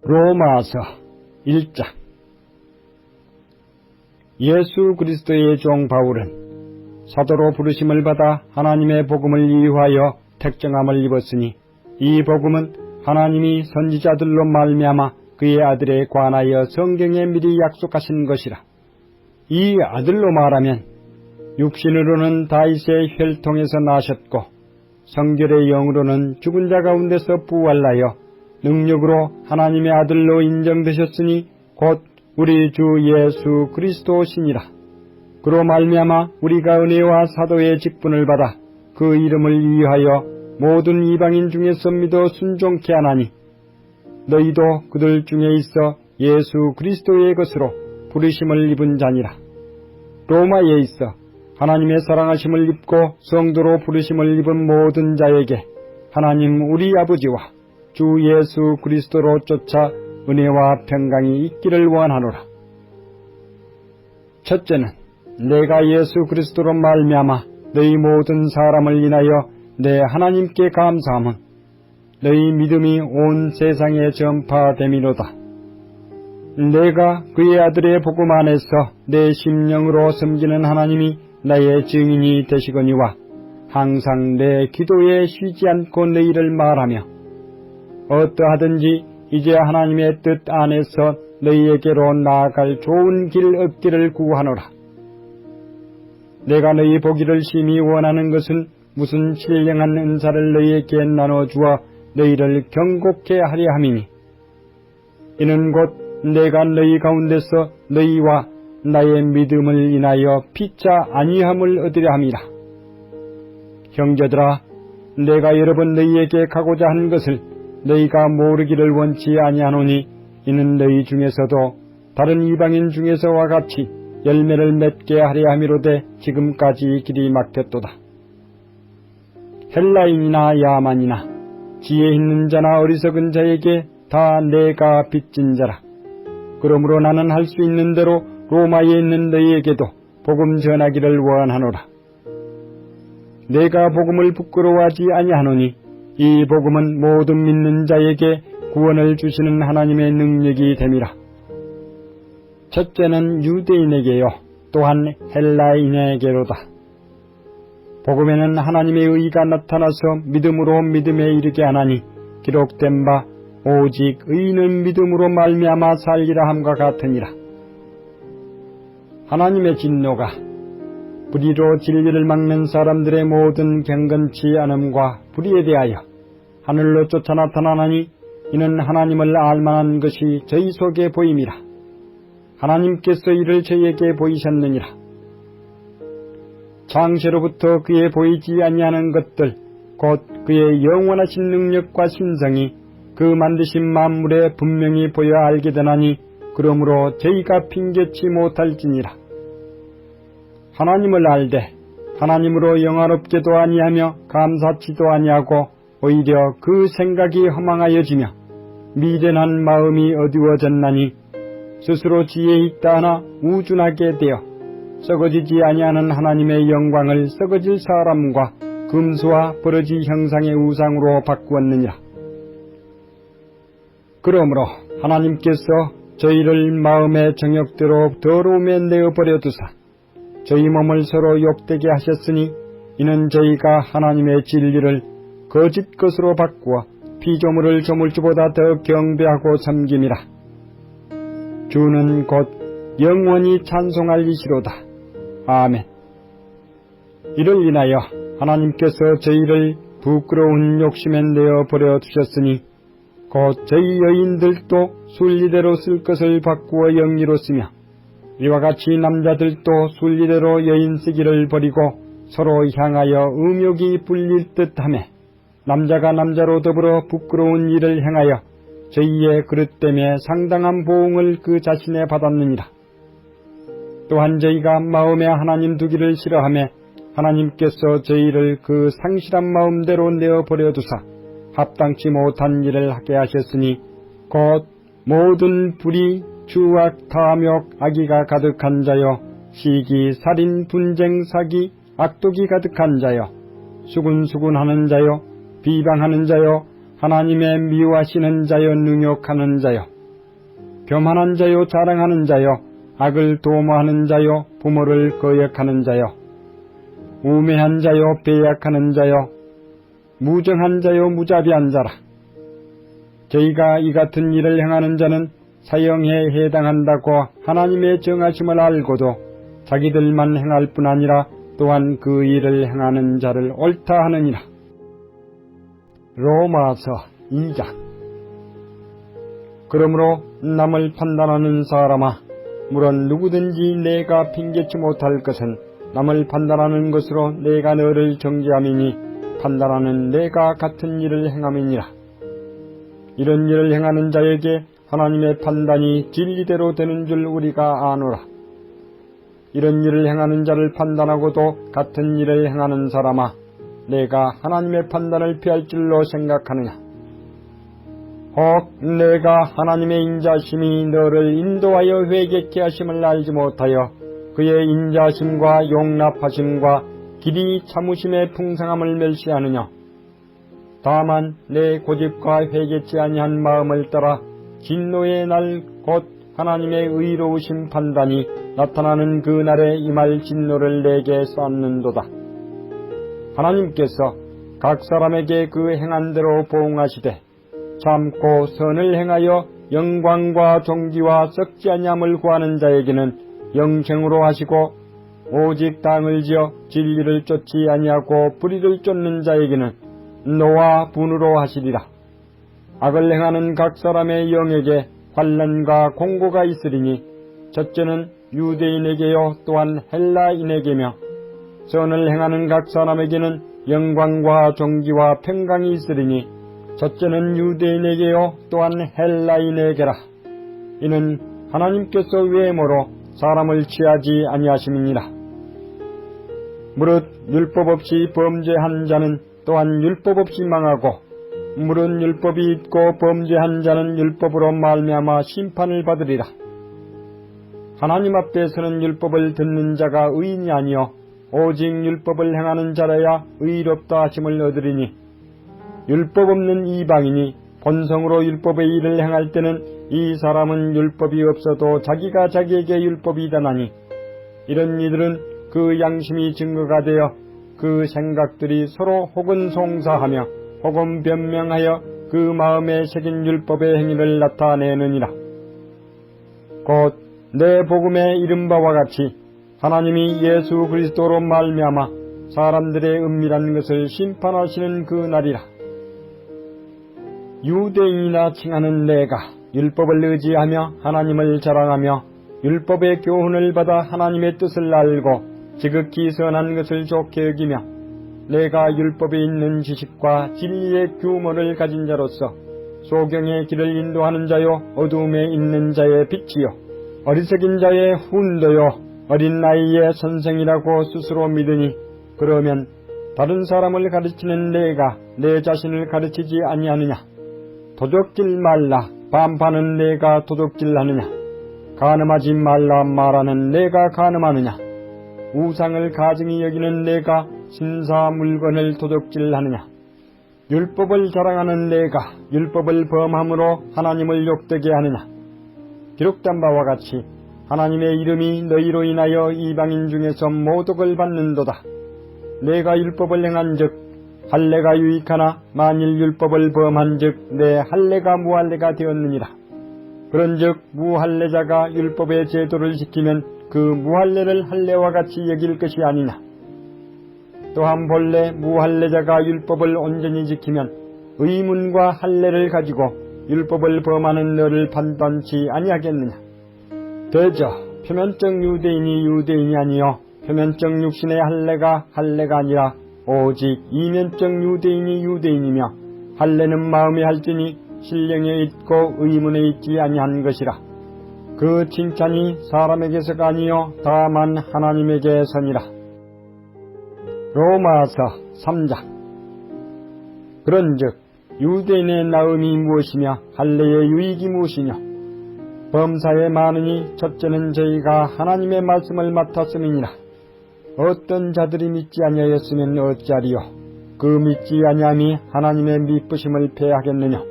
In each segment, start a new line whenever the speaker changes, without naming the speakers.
로마서 1장. 예수 그리스도의 종 바울은 사도로 부르심을 받아 하나님의 복음을 이유하여 택정함을 입었으니 이 복음은 하나님이 선지자들로 말미암아 그의 아들에 관하여 성경에 미리 약속하신 것이라. 이 아들로 말하면 육신으로는 다윗의 혈통에서 나셨고 성결의 영으로는 죽은 자 가운데서 부활하여 능력으로 하나님의 아들로 인정되셨으니 곧 우리 주 예수 그리스도시니라. 그로 말미암아 우리가 은혜와 사도의 직분을 받아 그 이름을 위하여 모든 이방인 중에서 믿어 순종케 하나니 너희도 그들 중에 있어 예수 그리스도의 것으로 부르심을 입은 자니라. 로마에 있어 하나님의 사랑하심을 입고 성도로 부르심을 입은 모든 자에게 하나님 우리 아버지와 주 예수 그리스도로 쫓아 은혜와 평강이 있기를 원하노라. 첫째는 내가 예수 그리스도로 말미암아 너희 모든 사람을 인하여 내 하나님께 감사함은 너희 믿음이 온 세상에 전파됨이로다. 내가 그의 아들의 복음 안에서 내 심령으로 섬기는 하나님이 나의 증인이 되시거니와 항상 내 기도에 쉬지 않고 너희를 말하며 어떠하든지 이제 하나님의 뜻 안에서 너희에게로 나아갈 좋은 길 얻기를 구하노라. 내가 너희 보기를 심히 원하는 것은 무슨 신령한 은사를 너희에게 나눠주어 너희를 경고케 하려 함이니 이는 곧 내가 너희 가운데서 너희와 나의 믿음을 인하여 피차 아니함을 얻으려 함이라. 형제들아, 내가 여러 번 너희에게 가고자 한 것을 너희가 모르기를 원치 아니하노니 이는 너희 중에서도 다른 이방인 중에서와 같이 열매를 맺게 하려 함이로되 지금까지 길이 막혔도다. 헬라인이나 야만이나 지혜 있는 자나 어리석은 자에게 다 내가 빚진 자라. 그러므로 나는 할 수 있는 대로 로마에 있는 너희에게도 복음 전하기를 원하노라. 내가 복음을 부끄러워하지 아니하노니 이 복음은 모든 믿는 자에게 구원을 주시는 하나님의 능력이 됨이라. 첫째는 유대인에게요 또한 헬라인에게로다. 복음에는 하나님의 의가 나타나서 믿음으로 믿음에 이르게 하나니 기록된 바 오직 의인은 믿음으로 말미암아 살리라 함과 같으니라. 하나님의 진노가 불의로 진리를 막는 사람들의 모든 경건치 않음과 불의에 대하여 하늘로 쫓아 나타나니 이는 하나님을 알만한 것이 저희 속에 보임이라. 하나님께서 이를 저희에게 보이셨느니라. 창세로부터 그의 보이지 아니하는 것들 곧 그의 영원하신 능력과 신성이 그 만드신 만물에 분명히 보여 알게 되나니 그러므로 저희가 핑계치 못할지니라. 하나님을 알되 하나님으로 영화롭게도 아니하며 감사치도 아니하고 오히려 그 생각이 허망하여지며 미련한 마음이 어두워졌나니 스스로 지혜 있다 하나 우준하게 되어 썩어지지 아니하는 하나님의 영광을 썩어질 사람과 금수와 버러지 형상의 우상으로 바꾸었느니라. 그러므로 하나님께서 저희를 마음의 정욕대로 더러움에 내어버려 두사 저희 몸을 서로 욕되게 하셨으니 이는 저희가 하나님의 진리를 거짓 것으로 바꾸어 피조물을 조물주보다 더 경배하고 섬김이라. 주는 곧 영원히 찬송할 이시로다. 아멘. 이를 인하여 하나님께서 저희를 부끄러운 욕심에 내어버려 두셨으니 곧 저희 여인들도 순리대로 쓸 것을 바꾸어 영리로 쓰며 이와 같이 남자들도 순리대로 여인 쓰기를 버리고 서로 향하여 음욕이 불릴 듯하며 남자가 남자로 더불어 부끄러운 일을 행하여 저희의 그릇 때문에 상당한 보응을 그 자신에 받았느니라. 또한 저희가 마음에 하나님 두기를 싫어하며 하나님께서 저희를 그 상실한 마음대로 내어버려 두사 합당치 못한 일을 하게 하셨으니 곧 모든 불의, 추악, 탐욕, 악의가 가득한 자여 시기, 살인, 분쟁, 사기, 악독이 가득한 자여 수군수군하는 자여 비방하는 자여 하나님의 미워하시는 자여 능욕하는 자여 교만한 자여 자랑하는 자여 악을 도모하는 자여 부모를 거역하는 자여 우매한 자여 배약하는 자여 무정한 자여 무자비한 자라. 저희가 이 같은 일을 행하는 자는 사형에 해당한다고 하나님의 정하심을 알고도 자기들만 행할 뿐 아니라 또한 그 일을 행하는 자를 옳다 하느니라. 로마서 2장. 그러므로 남을 판단하는 사람아, 물론 누구든지 내가 핑계치 못할 것은 남을 판단하는 것으로 내가 너를 정죄함이니 판단하는 내가 같은 일을 행함이니라. 이런 일을 행하는 자에게 하나님의 판단이 진리대로 되는 줄 우리가 아노라. 이런 일을 행하는 자를 판단하고도 같은 일을 행하는 사람아, 내가 하나님의 판단을 피할 줄로 생각하느냐? 혹 내가 하나님의 인자심이 너를 인도하여 회개케 하심을 알지 못하여 그의 인자심과 용납하심과 길이 참으심의 풍성함을 멸시하느냐? 다만 내 고집과 회개치 아니한 마음을 따라 진노의 날 곧 하나님의 의로우신 판단이 나타나는 그 날에 임할 진노를 내게 쏟는도다. 하나님께서 각 사람에게 그 행한 대로 보응하시되 참고 선을 행하여 영광과 존귀와 썩지 아니함을 구하는 자에게는 영생으로 하시고 오직 당을 지어 진리를 쫓지 아니하고 불의를 쫓는 자에게는 노와 분으로 하시리라. 악을 행하는 각 사람의 영에게 환난과 공고가 있으리니 첫째는 유대인에게요 또한 헬라인에게며 선을 행하는 각 사람에게는 영광과 존귀와 평강이 있으리니 첫째는 유대인에게요 또한 헬라인에게라. 이는 하나님께서 외모로 사람을 취하지 아니하심이니라. 무릇 율법 없이 범죄한 자는 또한 율법 없이 망하고 무릇 율법이 있고 범죄한 자는 율법으로 말미암아 심판을 받으리라. 하나님 앞에서는 율법을 듣는 자가 의인이 아니요 오직 율법을 행하는 자라야 의롭다 하심을 얻으리니 율법 없는 이방인이 본성으로 율법의 일을 행할 때는 이 사람은 율법이 없어도 자기가 자기에게 율법이 다나니 이런 이들은 그 양심이 증거가 되어 그 생각들이 서로 혹은 송사하며 혹은 변명하여 그 마음에 새긴 율법의 행위를 나타내느니라. 곧 내 복음에 이른 바와 같이 하나님이 예수 그리스도로 말미암아 사람들의 은밀한 것을 심판하시는 그 날이라. 유대인이나 칭하는 내가 율법을 의지하며 하나님을 자랑하며 율법의 교훈을 받아 하나님의 뜻을 알고 지극히 선한 것을 좋게 여기며 내가 율법에 있는 지식과 진리의 규모를 가진 자로서 소경의 길을 인도하는 자요 어두움에 있는 자의 빛이요 어리석인 자의 훈도요 어린 나이의 선생이라고 스스로 믿으니 그러면 다른 사람을 가르치는 내가 내 자신을 가르치지 아니하느냐? 도적질 말라 반파는 내가 도적질하느냐? 간음하지 말라 말하는 내가 간음하느냐? 우상을 가증히 여기는 내가 신사 물건을 도적질하느냐? 율법을 자랑하는 내가 율법을 범함으로 하나님을 욕되게 하느냐? 기록된 바와 같이 하나님의 이름이 너희로 인하여 이방인 중에서 모독을 받는도다. 내가 율법을 행한즉 할례가 유익하나 만일 율법을 범한즉 내 할례가 무할례가 되었느니라. 그런즉 무할례자가 율법의 제도를 지키면 그 무할례를 할례와 같이 여길 것이 아니냐. 또한 본래 무할례자가 율법을 온전히 지키면 의문과 할례를 가지고 율법을 범하는 너를 판단치 아니하겠느냐. 대저 표면적 유대인이 유대인이 아니요 표면적 육신의 할례가 할례가 아니라 오직 이면적 유대인이 유대인이며 할례는 마음에 할지니 신령에 있고 의문에 있지 아니한 것이라. 그 칭찬이 사람에게서가 아니요 다만 하나님에게서니라. 로마서 3장. 그런즉 유대인의 나음이 무엇이며 할례의 유익이 무엇이냐? 범사에 많으니 첫째는 저희가 하나님의 말씀을 맡았음이니라. 어떤 자들이 믿지 아니하였으면 어찌하리요? 그 믿지 아니함이 하나님의 미쁘심을 패하겠느냐?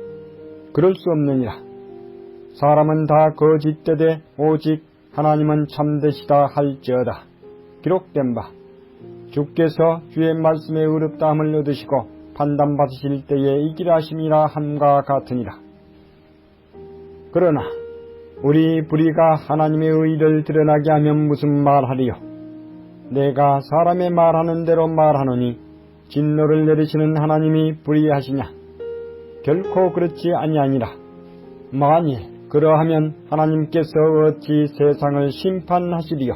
그럴 수 없느니라. 사람은 다 거짓되되 오직 하나님은 참되시다 할지어다. 기록된 바 주께서 주의 말씀에 의롭다함을 얻으시고 판단받으실 때에 이기라 하심이라 함과 같으니라. 그러나 우리 불의가 하나님의 의를 드러나게 하면 무슨 말하리요? 내가 사람의 말하는 대로 말하노니 진노를 내리시는 하나님이 불의하시냐? 결코 그렇지 아니하니라. 만일 그러하면 하나님께서 어찌 세상을 심판하시리요?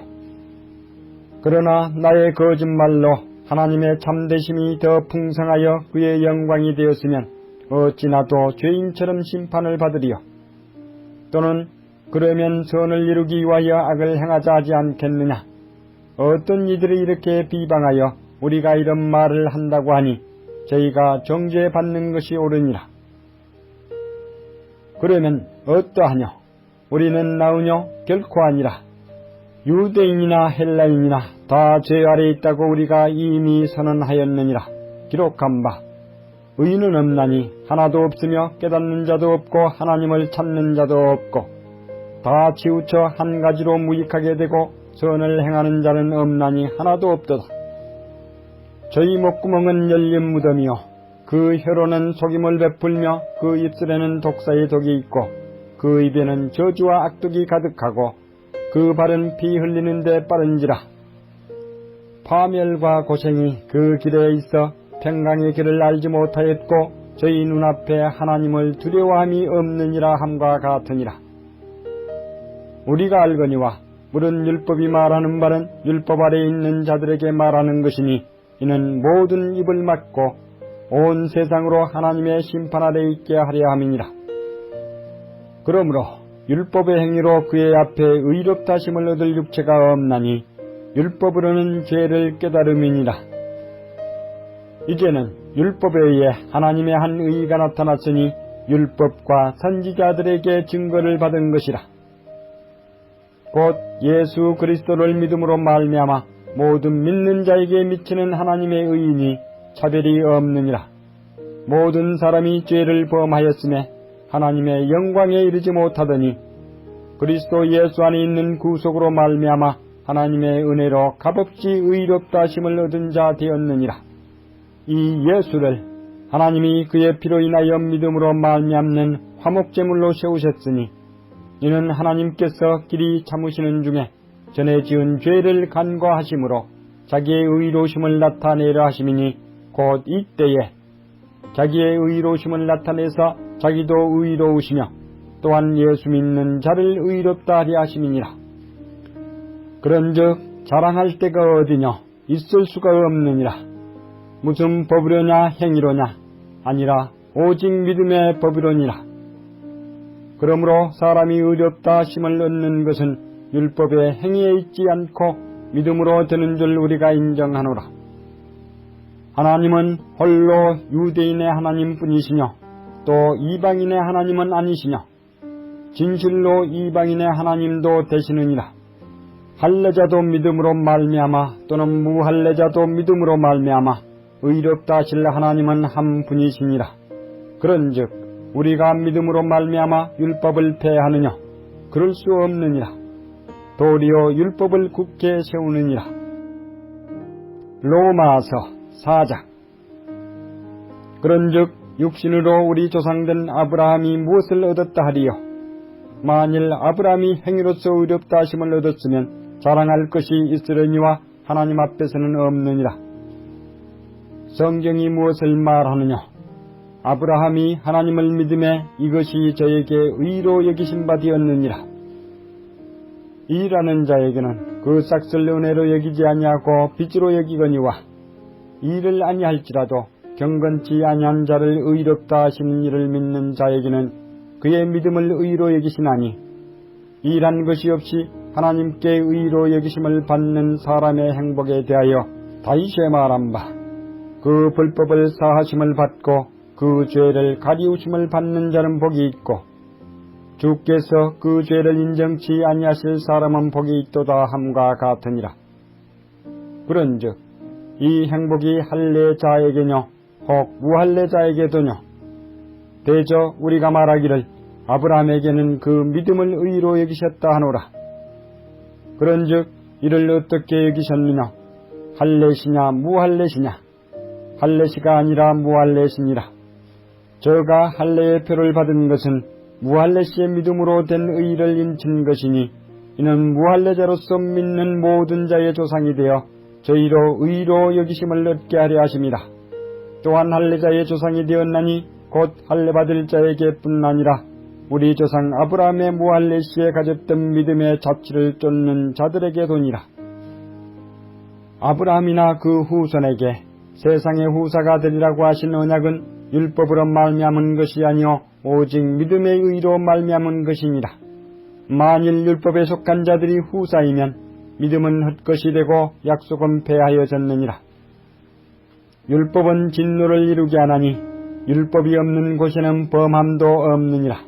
그러나 나의 거짓말로 하나님의 참되심이 더 풍성하여 그의 영광이 되었으면 어찌 나도 죄인처럼 심판을 받으리요? 또는 그러면 선을 이루기 위하여 악을 행하자 하지 않겠느냐? 어떤 이들이 이렇게 비방하여 우리가 이런 말을 한다고 하니 저희가 정죄받는 것이 옳으니라. 그러면 어떠하뇨? 우리는 나으뇨? 결코 아니라. 유대인이나 헬라인이나 다 죄 아래 있다고 우리가 이미 선언하였느니라. 기록한 바 의인은 없나니 하나도 없으며 깨닫는 자도 없고 하나님을 찾는 자도 없고 다 치우쳐 한 가지로 무익하게 되고 선을 행하는 자는 없나니 하나도 없도다. 저희 목구멍은 열린 무덤이요 그 혀로는 속임을 베풀며 그 입술에는 독사의 독이 있고 그 입에는 저주와 악독이 가득하고 그 발은 피 흘리는 데 빠른지라. 파멸과 고생이 그 길에 있어 평강의 길을 알지 못하였고 저희 눈앞에 하나님을 두려워함이 없느니라 함과 같으니라. 우리가 알거니와 물은 율법이 말하는 바는 율법 아래 있는 자들에게 말하는 것이니 이는 모든 입을 막고 온 세상으로 하나님의 심판 아래 있게 하려 함이니라. 그러므로 율법의 행위로 그의 앞에 의롭다 하심을 얻을 육체가 없나니 율법으로는 죄를 깨달음이니라. 이제는 율법에 의해 하나님의 한 의가 나타났으니 율법과 선지자들에게 증거를 받은 것이라. 곧 예수 그리스도를 믿음으로 말미암아 모든 믿는 자에게 미치는 하나님의 의인이 차별이 없느니라. 모든 사람이 죄를 범하였음에 하나님의 영광에 이르지 못하더니 그리스도 예수 안에 있는 구속으로 말미암아 하나님의 은혜로 값없이 의롭다 하심을 얻은 자 되었느니라. 이 예수를 하나님이 그의 피로 인하여 믿음으로 말미암는 화목제물로 세우셨으니 이는 하나님께서 길이 참으시는 중에 전에 지은 죄를 간과하심으로 자기의 의로우심을 나타내려 하심이니 곧 이때에 자기의 의로우심을 나타내서 자기도 의로우시며 또한 예수 믿는 자를 의롭다 하려 하심이니라. 그런즉 자랑할 데가 어디냐? 있을 수가 없느니라. 무슨 법이로냐 행위로냐? 아니라 오직 믿음의 법이로니라. 그러므로 사람이 의롭다 하심을 얻는 것은 율법의 행위에 있지 않고 믿음으로 되는 줄 우리가 인정하노라. 하나님은 홀로 유대인의 하나님뿐이시뇨 또 이방인의 하나님은 아니시뇨 진실로 이방인의 하나님도 되시느니라. 할례자도 믿음으로 말미암아 또는 무할례자도 믿음으로 말미암아 의롭다 하실 하나님은 한 분이시니라. 그런즉 우리가 믿음으로 말미암아 율법을 폐하느냐? 그럴 수 없느니라. 도리어 율법을 굳게 세우느니라. 로마서 4장. 그런즉 육신으로 우리 조상된 아브라함이 무엇을 얻었다 하리요? 만일 아브라함이 행위로서 의롭다 하심을 얻었으면 자랑할 것이 있으려니와 하나님 앞에서는 없느니라. 성경이 무엇을 말하느냐? 아브라함이 하나님을 믿음에 이것이 저에게 의로 여기신 바 되었느니라. 일하는 자에게는 그 싹을 은혜로 여기지 아니하고 빚으로 여기거니와 일을 아니할지라도 경건치 아니한 자를 의롭다 하시는 이를 믿는 자에게는 그의 믿음을 의로 여기시나니 일한 것이 없이 하나님께 의로 여기심을 받는 사람의 행복에 대하여 다윗이 말한 바 그 불법을 사하심을 받고 그 죄를 가리우심을 받는 자는 복이 있고 주께서 그 죄를 인정치 아니하실 사람은 복이 있도다 함과 같으니라. 그런즉 이 행복이 할례자에게뇨 혹 무할례자에게도뇨. 대저 우리가 말하기를 아브라함에게는 그 믿음을 의로 여기셨다 하노라. 그런즉 이를 어떻게 여기셨느냐? 할례시냐 무할례시냐? 할례시가 아니라 무할례시니라. 저가 할례의 표를 받은 것은 무할례시의 믿음으로 된 의를 인친 것이니 이는 무할례자로서 믿는 모든 자의 조상이 되어 저희로 의로 여기심을 얻게 하려 하심이라. 또한 할례자의 조상이 되었나니 곧 할례받을 자에게뿐 아니라 우리 조상 아브라함의 무할례시에 가졌던 믿음의 자취를 쫓는 자들에게도니라. 아브라함이나 그 후손에게 세상의 후사가 되리라고 하신 언약은 율법으로 말미암은 것이 아니요 오직 믿음의 의로 말미암은 것이니라. 만일 율법에 속한 자들이 후사이면 믿음은 헛것이 되고 약속은 패하여졌느니라. 율법은 진노를 이루게 하나니 율법이 없는 곳에는 범함도 없느니라.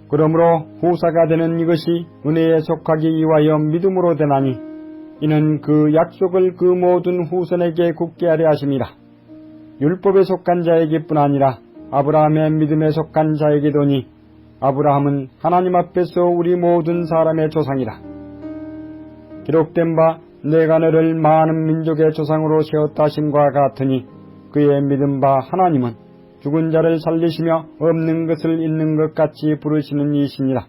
그러므로 후사가 되는 이것이 은혜에 속하기 위하여 믿음으로 되나니 이는 그 약속을 그 모든 후손에게 굳게 하려 하심이라. 율법에 속한 자에게뿐 아니라 아브라함의 믿음에 속한 자에게도니 아브라함은 하나님 앞에서 우리 모든 사람의 조상이라. 기록된 바 내가 너를 많은 민족의 조상으로 세웠다 하심과 같으니 그의 믿은 바 하나님은 죽은 자를 살리시며 없는 것을 있는 것 같이 부르시는 이시니라.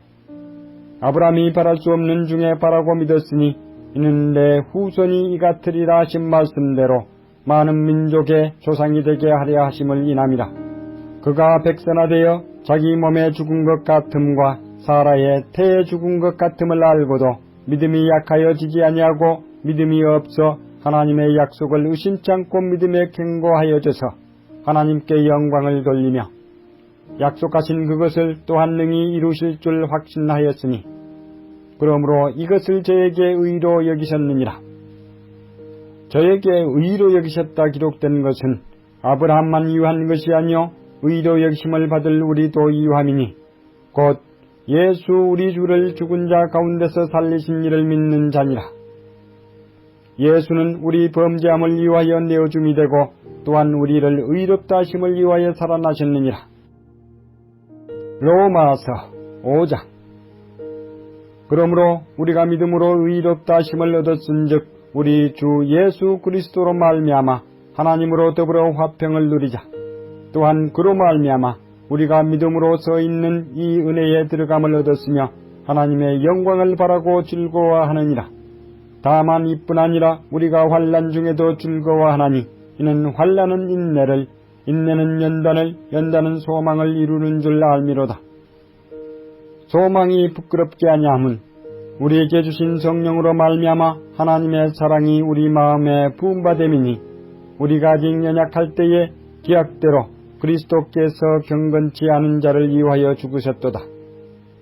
아브라함이 바랄 수 없는 중에 바라고 믿었으니 이는 내 후손이 이같으리라 하신 말씀대로 많은 민족의 조상이 되게 하려 하심을 인함이라. 그가 백선화되어 자기 몸에 죽은 것 같음과 사라의 태에 죽은 것 같음을 알고도 믿음이 약하여지지 아니하고 믿음이 없어 하나님의 약속을 의심치 않고 믿음에 견고하여져서 하나님께 영광을 돌리며 약속하신 그것을 또한 능히 이루실 줄 확신하였으니 그러므로 이것을 저에게 의로 여기셨느니라. 저에게 의로 여기셨다 기록된 것은 아브라함만 유한 것이 아니요 의로 여기심을 받을 우리도 유함이니 곧 예수 우리 주를 죽은 자 가운데서 살리신 이를 믿는 자니라. 예수는 우리 범죄함을 위하여 내어줌이 되고 또한 우리를 의롭다 하심을 위하여 살아나셨느니라. 로마서 5장. 그러므로 우리가 믿음으로 의롭다 하심을 얻었은즉 우리 주 예수 그리스도로 말미암아 하나님으로 더불어 화평을 누리자. 또한 그로 말미암아 우리가 믿음으로 서 있는 이 은혜에 들어감을 얻었으며 하나님의 영광을 바라고 즐거워하느니라. 다만 이뿐 아니라 우리가 환난 중에도 즐거워하나니 이는 환난은 인내를, 인내는 연단을, 연단은 소망을 이루는 줄 알미로다. 소망이 부끄럽게 아니함은 우리에게 주신 성령으로 말미암아 하나님의 사랑이 우리 마음에 부음받음이니 우리가 아직 연약할 때에 기약대로 그리스도께서 경건치 않은 자를 위하여 죽으셨도다.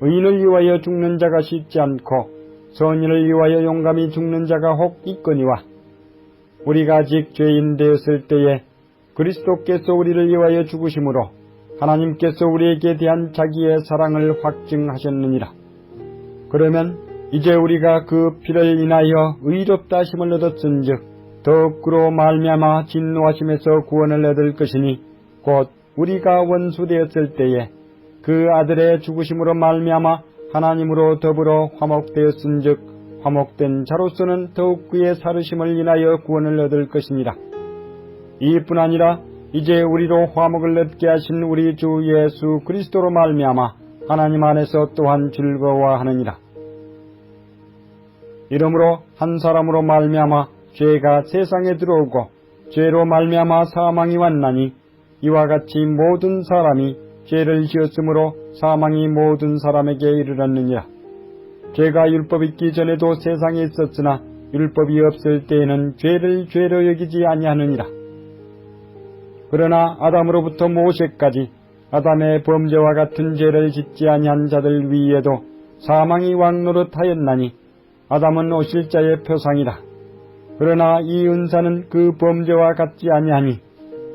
의인을 위하여 죽는 자가 쉽지 않고 선인을 위하여 용감히 죽는 자가 혹 있거니와 우리가 아직 죄인 되었을 때에 그리스도께서 우리를 위하여 죽으심으로 하나님께서 우리에게 대한 자기의 사랑을 확증하셨느니라. 그러면 이제 우리가 그 피를 인하여 의롭다 하심을 얻었은즉 더욱 그로 말미암아 진노하심에서 구원을 얻을 것이니 곧 우리가 원수 되었을 때에 그 아들의 죽으심으로 말미암아 하나님으로 더불어 화목되었은즉 화목된 자로서는 더욱 그의 살으심을 인하여 구원을 얻을 것이니라. 이뿐 아니라 이제 우리로 화목을 얻게 하신 우리 주 예수 그리스도로 말미암아 하나님 안에서 또한 즐거워하느니라. 이러므로 한 사람으로 말미암아 죄가 세상에 들어오고 죄로 말미암아 사망이 왔나니 이와 같이 모든 사람이 죄를 지었으므로 사망이 모든 사람에게 이르렀느니라. 죄가 율법 있기 전에도 세상에 있었으나 율법이 없을 때에는 죄를 죄로 여기지 아니하느니라. 그러나 아담으로부터 모세까지 아담의 범죄와 같은 죄를 짓지 아니한 자들 위에도 사망이 왕노릇하였나니 아담은 오실 자의 표상이라. 그러나 이 은사는 그 범죄와 같지 아니하니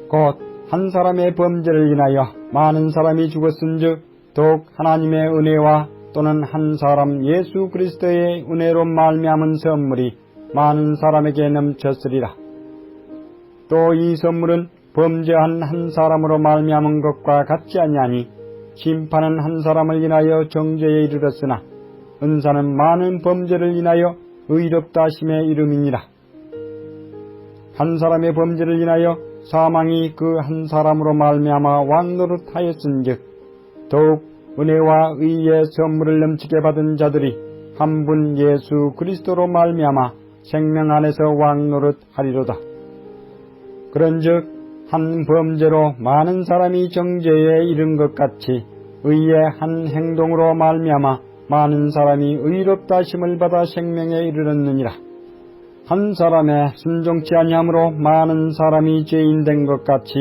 곧 한 사람의 범죄를 인하여 많은 사람이 죽었은즉 더욱 하나님의 은혜와 또는 한 사람 예수 그리스도의 은혜로 말미암은 선물이 많은 사람에게 넘쳤으리라. 또 이 선물은 범죄한 한 사람으로 말미암은 것과 같지 아니하니 심판은 한 사람을 인하여 정죄에 이르렀으나 은사는 많은 범죄를 인하여 의롭다 하심에 이름이니라. 한 사람의 범죄를 인하여 사망이 그 한 사람으로 말미암아 왕노릇하였은즉 더욱 은혜와 의의 선물을 넘치게 받은 자들이 한 분 예수 그리스도로 말미암아 생명 안에서 왕노릇하리로다. 그런즉 한 범죄로 많은 사람이 정죄에 이른 것 같이 의의 한 행동으로 말미암아 많은 사람이 의롭다 하심을 받아 생명에 이르렀느니라. 한 사람의 순종치 아니함으로 많은 사람이 죄인 된 것 같이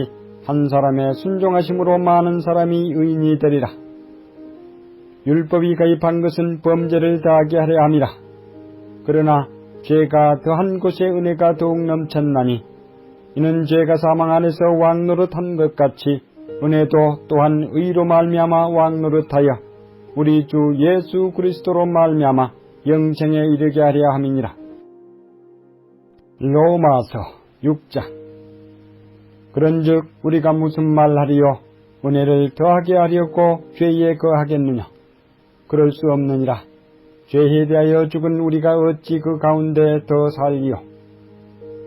한 사람의 순종하심으로 많은 사람이 의인이 되리라. 율법이 가입한 것은 범죄를 다하게 하려 함이라. 그러나 죄가 더한 곳에 은혜가 더욱 넘쳤나니 이는 죄가 사망 안에서 왕노릇한 것 같이 은혜도 또한 의로 말미암아 왕노릇하여 우리 주 예수 그리스도로 말미암아 영생에 이르게 하려 함이니라. 로마서 6장. 그런즉 우리가 무슨 말하리요? 은혜를 더하게 하려고 죄에 거하겠느냐? 그럴 수 없느니라. 죄에 대하여 죽은 우리가 어찌 그 가운데 더 살리요?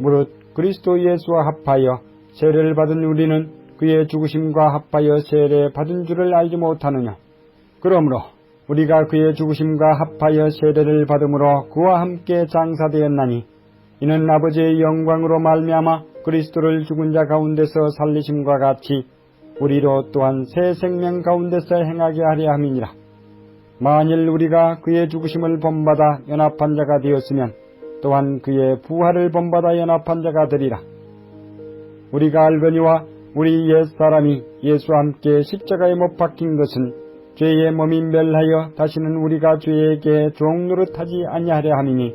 무릇 그리스도 예수와 합하여 세례를 받은 우리는 그의 죽으심과 합하여 세례 받은 줄을 알지 못하느냐? 그러므로 우리가 그의 죽으심과 합하여 세례를 받음으로 그와 함께 장사되었나니 이는 아버지의 영광으로 말미암아 그리스도를 죽은 자 가운데서 살리심과 같이 우리로 또한 새 생명 가운데서 행하게 하려 함이니라. 만일 우리가 그의 죽으심을 본받아 연합한 자가 되었으면 또한 그의 부활을 본받아 연합한 자가 되리라. 우리가 알거니와 우리 옛사람이 예수와 함께 십자가에 못 박힌 것은 죄의 몸이 멸하여 다시는 우리가 죄에게 종노릇하지 아니하려 함이니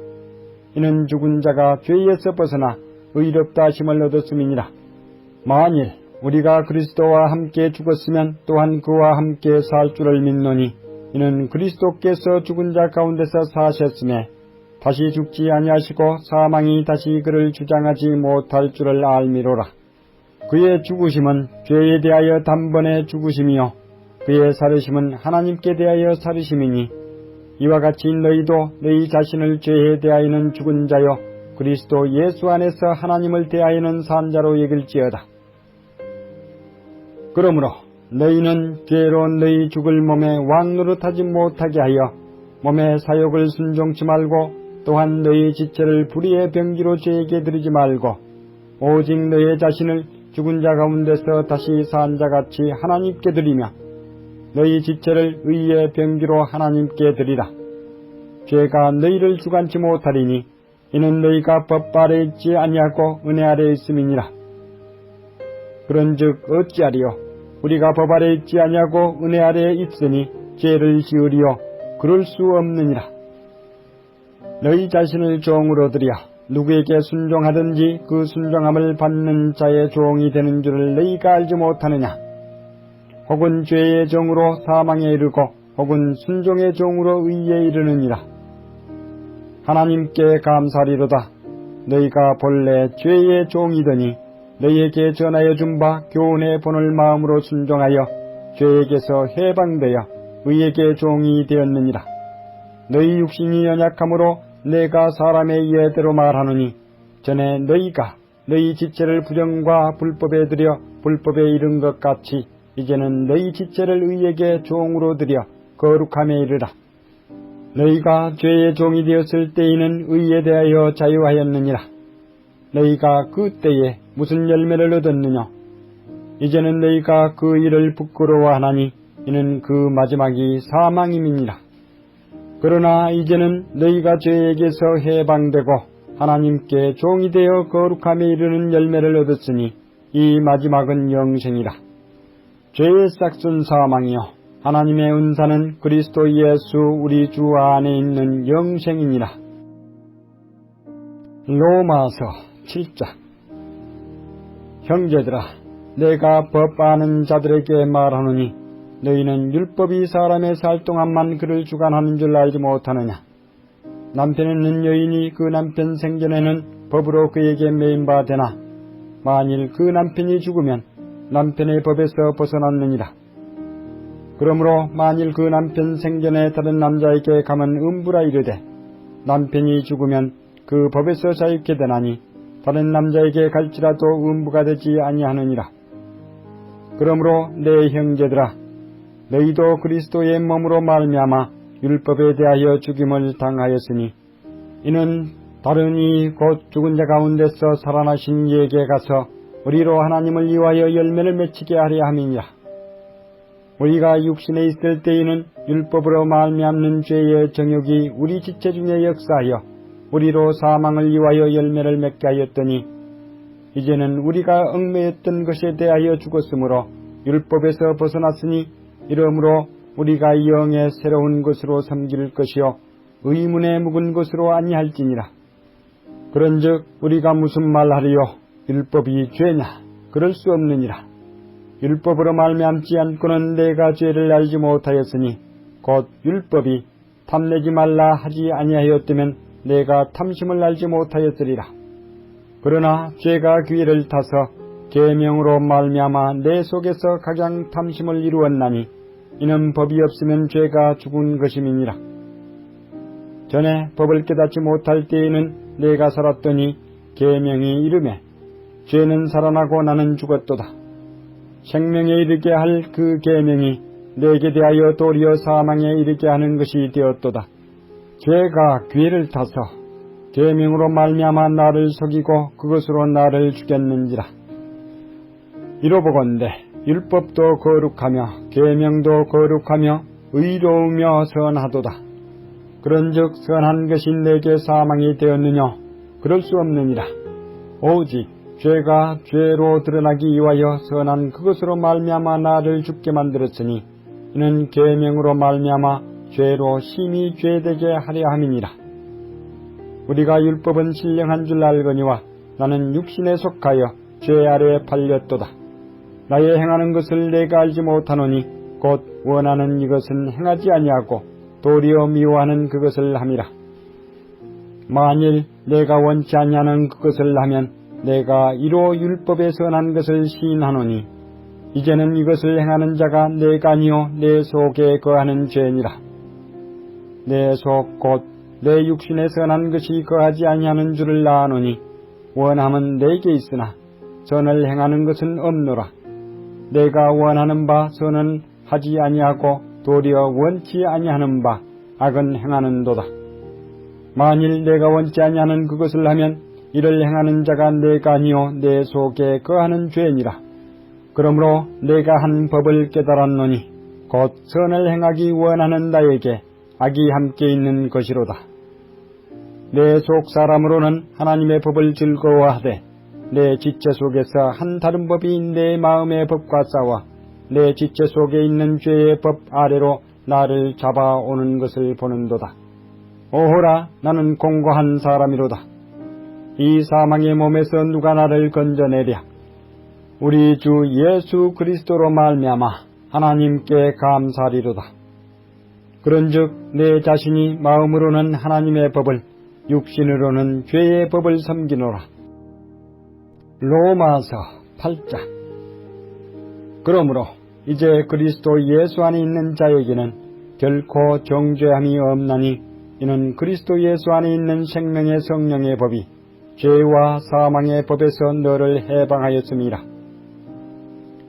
이는 죽은 자가 죄에서 벗어나 의롭다 하심을 얻었음이니라. 만일 우리가 그리스도와 함께 죽었으면 또한 그와 함께 살 줄을 믿노니 이는 그리스도께서 죽은 자 가운데서 사셨음에 다시 죽지 아니하시고 사망이 다시 그를 주장하지 못할 줄을 알미로라. 그의 죽으심은 죄에 대하여 단번에 죽으심이요 그의 살으심은 하나님께 대하여 살으심이니 이와 같이 너희도 너희 자신을 죄에 대하여는 죽은 자요 그리스도 예수 안에서 하나님을 대하여는 산 자로 여길지어다. 그러므로 너희는 죄로 너희 죽을 몸에 왕노릇하지 못하게 하여 몸의 사욕을 순종치 말고 또한 너희 지체를 불의의 병기로 죄에게 드리지 말고 오직 너희 자신을 죽은 자 가운데서 다시 산 자같이 하나님께 드리며 너희 지체를 의의 병기로 하나님께 드리라. 죄가 너희를 주관치 못하리니 이는 너희가 법 아래 있지 아니하고 은혜 아래 있음이니라. 그런즉 어찌하리요? 우리가 법 아래 있지 아니하고 은혜 아래에 있으니 죄를 지으리요? 그럴 수 없느니라. 너희 자신을 종으로 드려 누구에게 순종하든지 그 순종함을 받는 자의 종이 되는 줄을 너희가 알지 못하느냐? 혹은 죄의 종으로 사망에 이르고 혹은 순종의 종으로 의에 이르느니라. 하나님께 감사리로다. 너희가 본래 죄의 종이더니 너희에게 전하여 준 바 교훈의 본을 마음으로 순종하여 죄에게서 해방되어 의에게 종이 되었느니라. 너희 육신이 연약함으로 내가 사람의 예대로 말하노니 전에 너희가 너희 지체를 부정과 불법에 들여 불법에 이른 것 같이 이제는 너희 지체를 의에게 종으로 들여 거룩함에 이르라. 너희가 죄의 종이 되었을 때에는 의에 대하여 자유하였느니라. 너희가 그 때에 무슨 열매를 얻었느냐? 이제는 너희가 그 일을 부끄러워하나니 이는 그 마지막이 사망임이니라. 그러나 이제는 너희가 죄에게서 해방되고 하나님께 종이 되어 거룩함에 이르는 열매를 얻었으니 이 마지막은 영생이라. 죄의 싹은 사망이요 하나님의 은사는 그리스도 예수 우리 주 안에 있는 영생이니라. 로마서 7장. 형제들아, 내가 법 아는 자들에게 말하노니 너희는 율법이 사람의 살 동안만 그를 주관하는 줄 알지 못하느냐? 남편 있는 여인이 그 남편 생전에는 법으로 그에게 매인 바 되나 만일 그 남편이 죽으면 남편의 법에서 벗어났느니라. 그러므로 만일 그 남편 생전에 다른 남자에게 가면 음부라 이르되 남편이 죽으면 그 법에서 자유케 되나니 다른 남자에게 갈지라도 음부가 되지 아니하느니라. 그러므로 내 형제들아, 너희도 그리스도의 몸으로 말미암아 율법에 대하여 죽임을 당하였으니 이는 다른 이 곧 죽은 자 가운데서 살아나신 이에게 가서 우리로 하나님을 위하여 열매를 맺히게 하려 함이니라. 우리가 육신에 있을 때에는 율법으로 말미암는 죄의 정욕이 우리 지체 중에 역사하여 우리로 사망을 위하여 열매를 맺게 하였더니 이제는 우리가 얽매였던 것에 대하여 죽었으므로 율법에서 벗어났으니 이러므로 우리가 영의 새로운 것으로 섬길 것이요 의문에 묵은 것으로 아니할지니라. 그런즉 우리가 무슨 말하리요? 율법이 죄냐? 그럴 수 없느니라. 율법으로 말미암지 않고는 내가 죄를 알지 못하였으니 곧 율법이 탐내지 말라 하지 아니하였다면 내가 탐심을 알지 못하였으리라. 그러나 죄가 기회를 타서 계명으로 말미암아 내 속에서 가장 탐심을 이루었나니 이는 법이 없으면 죄가 죽은 것임이니라. 전에 법을 깨닫지 못할 때에는 내가 살았더니 계명이 이르매 죄는 살아나고 나는 죽었도다. 생명에 이르게 할 그 계명이 내게 대하여 도리어 사망에 이르게 하는 것이 되었도다. 죄가 기회를 타서 계명으로 말미암아 나를 속이고 그것으로 나를 죽였는지라. 이로보건대 율법도 거룩하며 계명도 거룩하며 의로우며 선하도다. 그런즉 선한 것이 내게 사망이 되었느냐? 그럴 수 없느니라. 오직 죄가 죄로 드러나기 위하여 선한 그것으로 말미암아 나를 죽게 만들었으니 이는 계명으로 말미암아 죄로 심히 죄되게 하려 함이니라. 우리가 율법은 신령한 줄 알거니와 나는 육신에 속하여 죄 아래에 팔렸도다. 나의 행하는 것을 내가 알지 못하노니 곧 원하는 이것은 행하지 아니하고 도리어 미워하는 그것을 함이라. 만일 내가 원치 아니하는 그것을 하면 내가 이로 율법에 선한 것을 시인하노니 이제는 이것을 행하는 자가 내가 아니요 내 속에 거하는 죄니라. 내 속 곧 내 육신에 선한 것이 거하지 아니하는 줄을 아노니 원함은 내게 있으나 선을 행하는 것은 없노라. 내가 원하는 바 선은 하지 아니하고 도리어 원치 아니하는 바 악은 행하는도다. 만일 내가 원치 아니하는 그것을 하면 이를 행하는 자가 내가 아니요 내 속에 거하는 죄니라. 그러므로 내가 한 법을 깨달았노니 곧 선을 행하기 원하는 나에게 악이 함께 있는 것이로다. 내 속 사람으로는 하나님의 법을 즐거워하되 내 지체 속에서 한 다른 법이 내 마음의 법과 싸워 내 지체 속에 있는 죄의 법 아래로 나를 잡아오는 것을 보는도다. 오호라, 나는 공고한 사람이로다. 이 사망의 몸에서 누가 나를 건져내랴. 우리 주 예수 그리스도로 말미암아 하나님께 감사리로다. 그런즉 내 자신이 마음으로는 하나님의 법을 육신으로는 죄의 법을 섬기노라. 로마서 8장. 그러므로 이제 그리스도 예수 안에 있는 자에게는 결코 정죄함이 없나니 이는 그리스도 예수 안에 있는 생명의 성령의 법이 죄와 사망의 법에서 너를 해방하였음이라.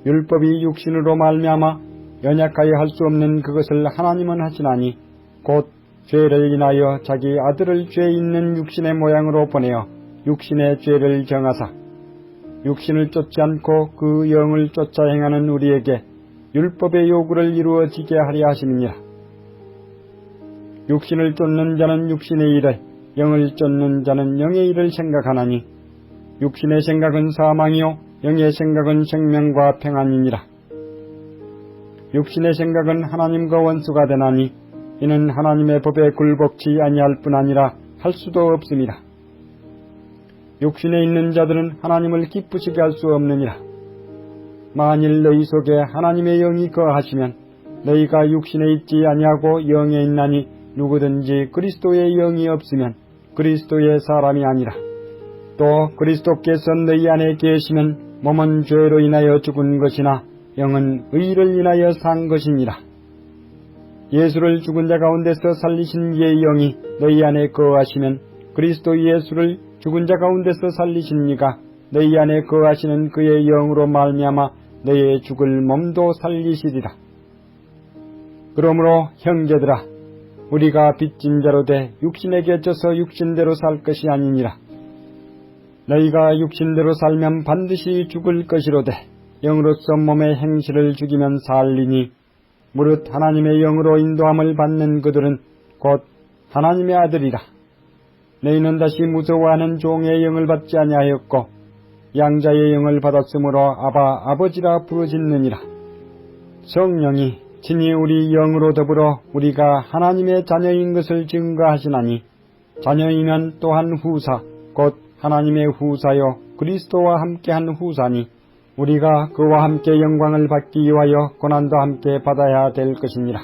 율법이 육신으로 말미암아 연약하여 할 수 없는 그것을 하나님은 하시나니 곧 죄를 인하여 자기 아들을 죄 있는 육신의 모양으로 보내어 육신의 죄를 정하사 육신을 쫓지 않고 그 영을 쫓아 행하는 우리에게 율법의 요구를 이루어지게 하려 하심이니라. 육신을 쫓는 자는 육신의 일을, 영을 쫓는 자는 영의 일을 생각하나니 육신의 생각은 사망이요 영의 생각은 생명과 평안이니라. 육신의 생각은 하나님과 원수가 되나니 이는 하나님의 법에 굴복치 아니할 뿐 아니라 할 수도 없음이라. 육신에 있는 자들은 하나님을 기쁘시게 할 수 없느니라. 만일 너희 속에 하나님의 영이 거하시면 너희가 육신에 있지 아니하고 영에 있나니 누구든지 그리스도의 영이 없으면 그리스도의 사람이 아니라. 또 그리스도께서 너희 안에 계시면 몸은 죄로 인하여 죽은 것이나 영은 의를 인하여 산 것이니라. 예수를 죽은 자 가운데서 살리신 이의 영이 너희 안에 거하시면 그리스도 예수를 죽은 자 가운데서 살리신 이가 너희 안에 거하시는 그의 영으로 말미암아 너희의 죽을 몸도 살리시리라. 그러므로 형제들아, 우리가 빚진 자로 돼 육신에게 져서 육신대로 살 것이 아니니라. 너희가 육신대로 살면 반드시 죽을 것이로되 영으로서 몸의 행실을 죽이면 살리니 무릇 하나님의 영으로 인도함을 받는 그들은 곧 하나님의 아들이라. 너희는 다시 무서워하는 종의 영을 받지 아니하였고 양자의 영을 받았으므로 아바 아버지라 부르짖느니라. 성령이 친히 우리 영으로 더불어 우리가 하나님의 자녀인 것을 증거하시나니 자녀이면 또한 후사 곧 하나님의 후사요 그리스도와 함께한 후사니 우리가 그와 함께 영광을 받기 위하여 고난도 함께 받아야 될 것이니라.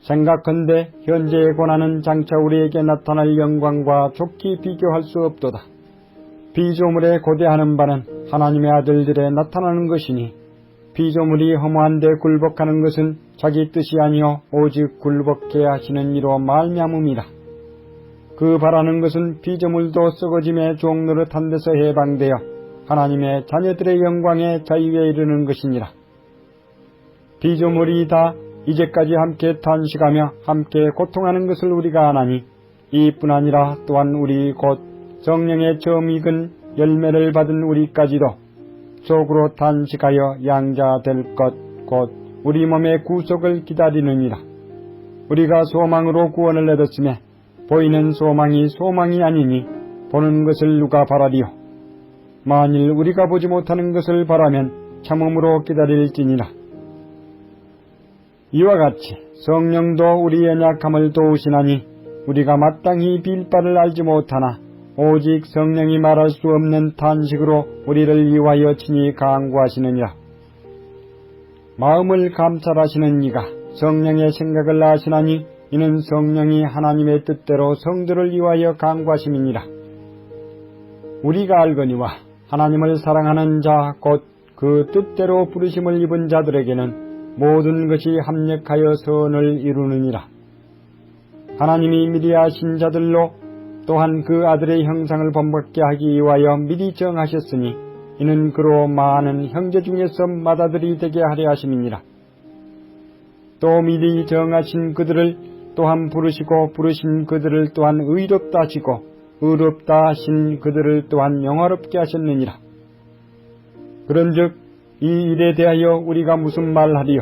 생각컨대 현재의 고난은 장차 우리에게 나타날 영광과 좋게 비교할 수 없도다. 피조물에 고대하는 바는 하나님의 아들들에 나타나는 것이니 피조물이 허무한데 굴복하는 것은 자기 뜻이 아니요 오직 굴복해 하시는 이로 말미암음이라. 그 바라는 것은 피조물도 썩어짐의 종노릇한 데서 해방되어 하나님의 자녀들의 영광에 자유에 이르는 것이니라. 피조물이 다 이제까지 함께 탄식하며 함께 고통하는 것을 우리가 아나니 이뿐 아니라 또한 우리 곧 성령의 처음 익은 열매를 받은 우리까지도 속으로 탄식하여 양자될 것 곧 우리 몸의 구속을 기다리느니라. 우리가 소망으로 구원을 얻었으며 보이는 소망이 소망이 아니니 보는 것을 누가 바라리요. 만일 우리가 보지 못하는 것을 바라면 참음으로 기다릴지니라. 이와 같이 성령도 우리 연약함을 도우시나니 우리가 마땅히 빌 바를 알지 못하나 오직 성령이 말할 수 없는 탄식으로 우리를 위하여 친히 간구하시느니라. 마음을 감찰하시는 이가 성령의 생각을 아시나니 이는 성령이 하나님의 뜻대로 성도를 위하여 간구하심이니라. 우리가 알거니와 하나님을 사랑하는 자 곧 그 뜻대로 부르심을 입은 자들에게는 모든 것이 합력하여 선을 이루느니라. 하나님이 미리 아신 자들로 또한 그 아들의 형상을 본받게 하기 위하여 미리 정하셨으니 이는 그로 많은 형제 중에서 맏아들이 되게 하려 하심이니라. 또 미리 정하신 그들을 또한 부르시고 부르신 그들을 또한 의롭다 하시고 의롭다 하신 그들을 또한 영화롭게 하셨느니라. 그런즉 이 일에 대하여 우리가 무슨 말하리요?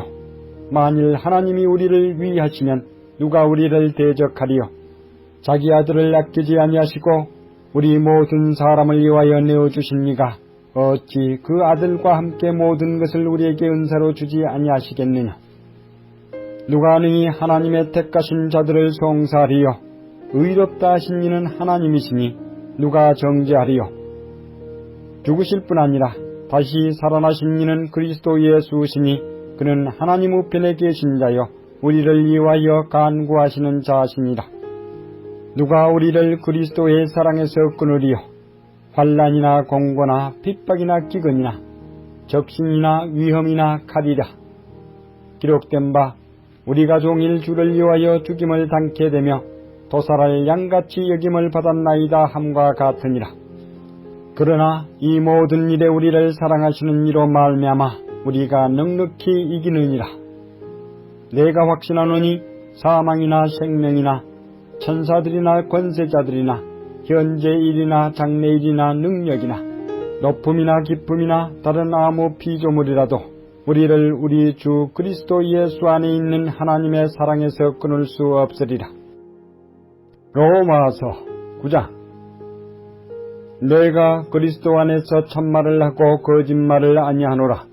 만일 하나님이 우리를 위하시면 누가 우리를 대적하리요? 자기 아들을 아끼지 아니하시고 우리 모든 사람을 위하여 내어주십니까? 어찌 그 아들과 함께 모든 것을 우리에게 은사로 주지 아니하시겠느냐? 누가 능히 하나님의 택하신 자들을 송사하리요? 의롭다 하신 이는 하나님이시니 누가 정죄하리요? 죽으실 뿐 아니라 다시 살아나신 이는 그리스도 예수시니 그는 하나님 우편에 계신 자여 우리를 위하여 간구하시는 자시니라. 누가 우리를 그리스도의 사랑에서 끊으리요? 환난이나 공고나 핍박이나 기근이나 적신이나 위험이나 칼이라. 기록된 바 우리가 종일 주를 위하여 죽임을 당케 되며 도살할 양같이 여김을 받았나이다 함과 같으니라. 그러나 이 모든 일에 우리를 사랑하시는 이로 말미암아 우리가 넉넉히 이기느니라. 내가 확신하노니 사망이나 생명이나 천사들이나 권세자들이나 현재 일이나 장래 일이나 능력이나 높음이나 깊음이나 다른 아무 피조물이라도 우리를 우리 주 그리스도 예수 안에 있는 하나님의 사랑에서 끊을 수 없으리라. 로마서 9장. 내가 그리스도 안에서 참말을 하고 거짓말을 아니하노라.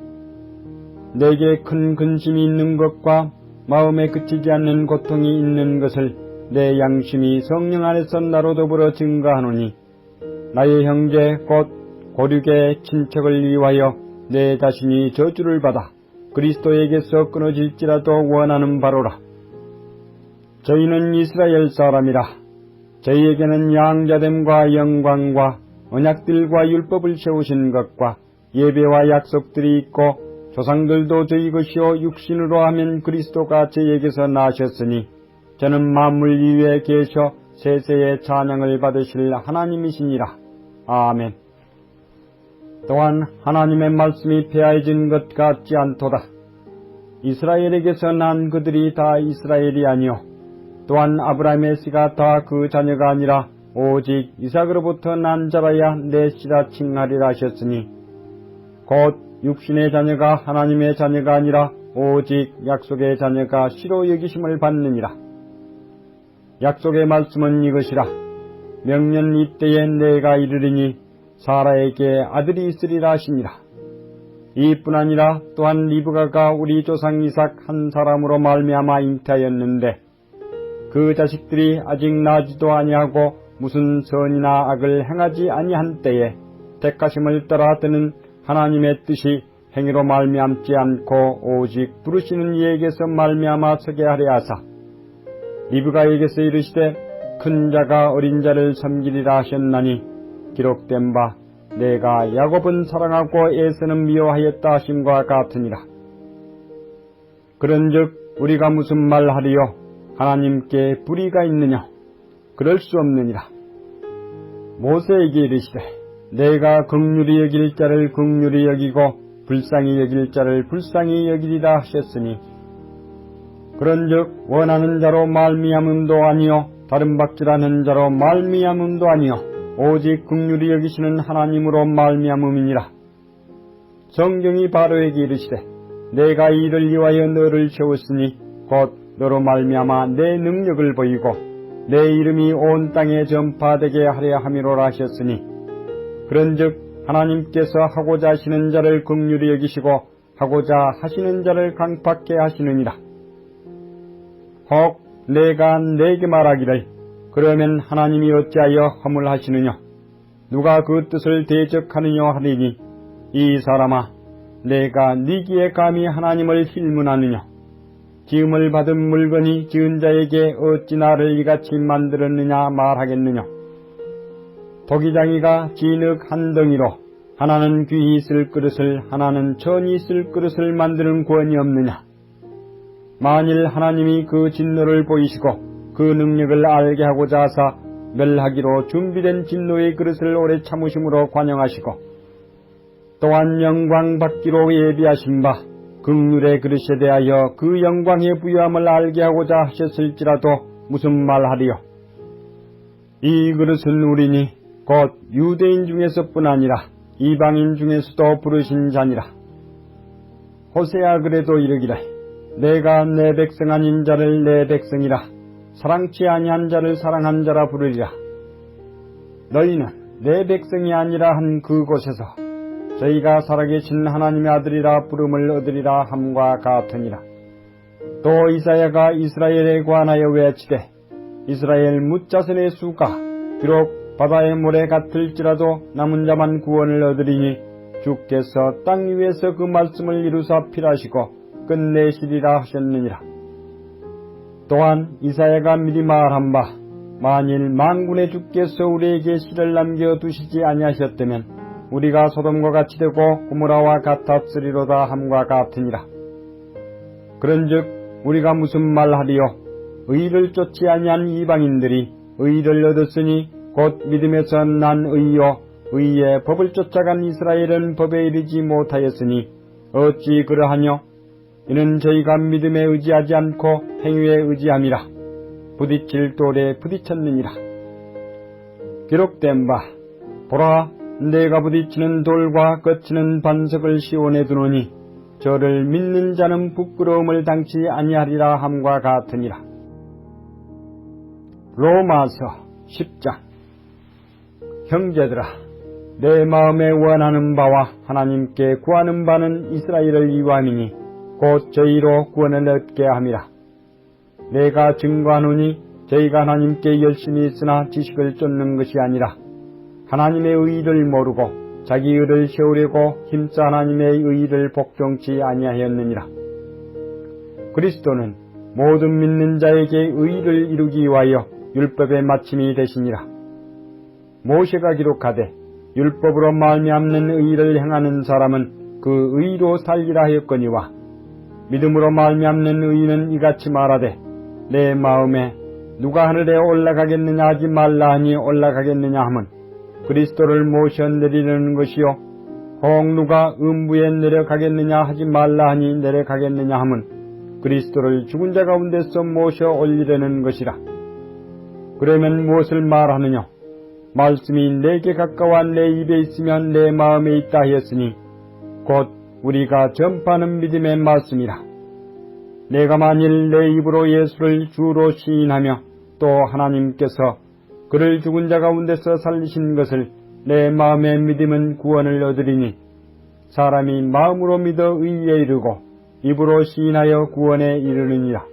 내게 큰 근심이 있는 것과 마음에 그치지 않는 고통이 있는 것을 내 양심이 성령 안에서 나로 더불어 증거하노니 나의 형제 곧 고륙의 친척을 위하여 내 자신이 저주를 받아 그리스도에게서 끊어질지라도 원하는 바로라. 저희는 이스라엘 사람이라 저희에게는 양자됨과 영광과 언약들과 율법을 세우신 것과 예배와 약속들이 있고 조상들도 저희 것이요 육신으로 하면 그리스도가 저희에게서 나셨으니 저는 만물 위에 계셔 세세의 찬양을 받으실 하나님이시니라. 아멘. 또한 하나님의 말씀이 폐하여진 것 같지 않도다. 이스라엘에게서 난 그들이 다 이스라엘이 아니요 또한 아브라함의 씨가 다 그 자녀가 아니라 오직 이삭으로부터 난 자라야 내 씨라 칭하리라 하셨으니 곧 육신의 자녀가 하나님의 자녀가 아니라 오직 약속의 자녀가 씨로 여기심을 받느니라. 약속의 말씀은 이것이라. 명년 이때에 내가 이르리니 사라에게 아들이 있으리라 하시니라. 이뿐 아니라 또한 리브가가 우리 조상 이삭 한 사람으로 말미암아 잉태하였는데 그 자식들이 아직 나지도 아니하고 무슨 선이나 악을 행하지 아니한 때에 택하심을 따라 드는 하나님의 뜻이 행위로 말미암지 않고 오직 부르시는 이에게서 말미암아 서게 하려 하사 리브가에게서 이르시되 큰 자가 어린 자를 섬기리라 하셨나니 기록된 바 내가 야곱은 사랑하고 에서는 미워하였다 하심과 같으니라. 그런즉 우리가 무슨 말하리요? 하나님께 불의가 있느냐? 그럴 수 없느니라. 모세에게 이르시되 내가 긍휼히 여길 자를 긍휼히 여기고 불쌍히 여길 자를 불쌍히 여기리라 하셨으니 그런즉 원하는 자로 말미암음도 아니요 다른 박질하는 자로 말미암음도 아니요 오직 긍휼히 여기시는 하나님으로 말미암음이니라. 성경이 바로에게 이르시되 내가 이를 위하여 너를 세웠으니 곧 너로 말미암아 내 능력을 보이고 내 이름이 온 땅에 전파되게 하려 함이로라 하셨으니 그런즉 하나님께서 하고자 하시는 자를 긍휼히 여기시고 하고자 하시는 자를 강팍케 하시느니라. 혹 내가 내게 말하기를 그러면 하나님이 어찌하여 허물하시느냐 누가 그 뜻을 대적하느냐 하리니 이 사람아 내가 네 귀에 감히 하나님을 힐문하느냐 지음을 받은 물건이 지은 자에게 어찌 나를 이같이 만들었느냐 말하겠느냐 도기장이가 진흙 한 덩이로 하나는 귀히 쓸 그릇을 하나는 천히 쓸 그릇을 만드는 권이 없느냐 만일 하나님이 그 진노를 보이시고 그 능력을 알게 하고자 하사 멸하기로 준비된 진노의 그릇을 오래 참으심으로 관영하시고 또한 영광 받기로 예비하신 바 긍휼의 그릇에 대하여 그 영광의 부유함을 알게 하고자 하셨을지라도 무슨 말하리요. 이 그릇은 우리니 곧 유대인 중에서뿐 아니라 이방인 중에서도 부르신 자니라. 호세아 그래도 이르기를 내가 내 백성 아닌 자를 내 백성이라 사랑치 아니한 자를 사랑한 자라 부르리라. 너희는 내 백성이 아니라 한 그곳에서 저희가 살아계신 하나님의 아들이라 부름을 얻으리라 함과 같으니라. 또 이사야가 이스라엘에 관하여 외치되 이스라엘 뭇자선의 수가 비록 바다의 모래 같을지라도 남은 자만 구원을 얻으리니 주께서 땅 위에서 그 말씀을 이루사 필하시고 끝내시리라 하셨느니라. 또한 이사야가 미리 말한 바 만일 만군의 주께서 우리에게 씨를 남겨두시지 아니하셨다면 우리가 소돔과 같이 되고 고모라와 같았으리로다 함과 같으니라. 그런즉 우리가 무슨 말하리요? 의를 쫓지 아니한 이방인들이 의를 얻었으니 곧 믿음에서 난 의요 의의 법을 쫓아간 이스라엘은 법에 이르지 못하였으니 어찌 그러하뇨? 이는 저희가 믿음에 의지하지 않고 행위에 의지함이라. 부딪힐 돌에 부딪혔느니라. 기록된 바 보라 내가 부딪히는 돌과 거치는 반석을 시온에 두노니 저를 믿는 자는 부끄러움을 당치 아니하리라 함과 같으니라. 로마서 10장. 형제들아 내 마음에 원하는 바와 하나님께 구하는 바는 이스라엘을 위함이니 곧 저희로 구원을 얻게 함이라. 내가 증거하노니 저희가 하나님께 열심히 있으나 지식을 쫓는 것이 아니라 하나님의 의의를 모르고 자기 의를 세우려고 힘써 하나님의 의의를 복종치 아니하였느니라. 그리스도는 모든 믿는 자에게 의의를 이루기 위하여 율법의 마침이 되시니라. 모세가 기록하되 율법으로 말미암는 의를 행하는 사람은 그 의로 살리라 하였거니와 믿음으로 말미암는 의는 이같이 말하되 내 마음에 누가 하늘에 올라가겠느냐 하지 말라 하니 올라가겠느냐 하면 그리스도를 모셔 내리려는 것이요 혹 누가 음부에 내려가겠느냐 하지 말라 하니 내려가겠느냐 하면 그리스도를 죽은 자 가운데서 모셔 올리려는 것이라. 그러면 무엇을 말하느냐? 말씀이 내게 가까워 내 입에 있으면 내 마음에 있다 하였으니 곧 우리가 전파하는 믿음의 말씀이라. 내가 만일 내 입으로 예수를 주로 시인하며 또 하나님께서 그를 죽은 자 가운데서 살리신 것을 내 마음에 믿으면 구원을 얻으리니 사람이 마음으로 믿어 의에 이르고 입으로 시인하여 구원에 이르느니라.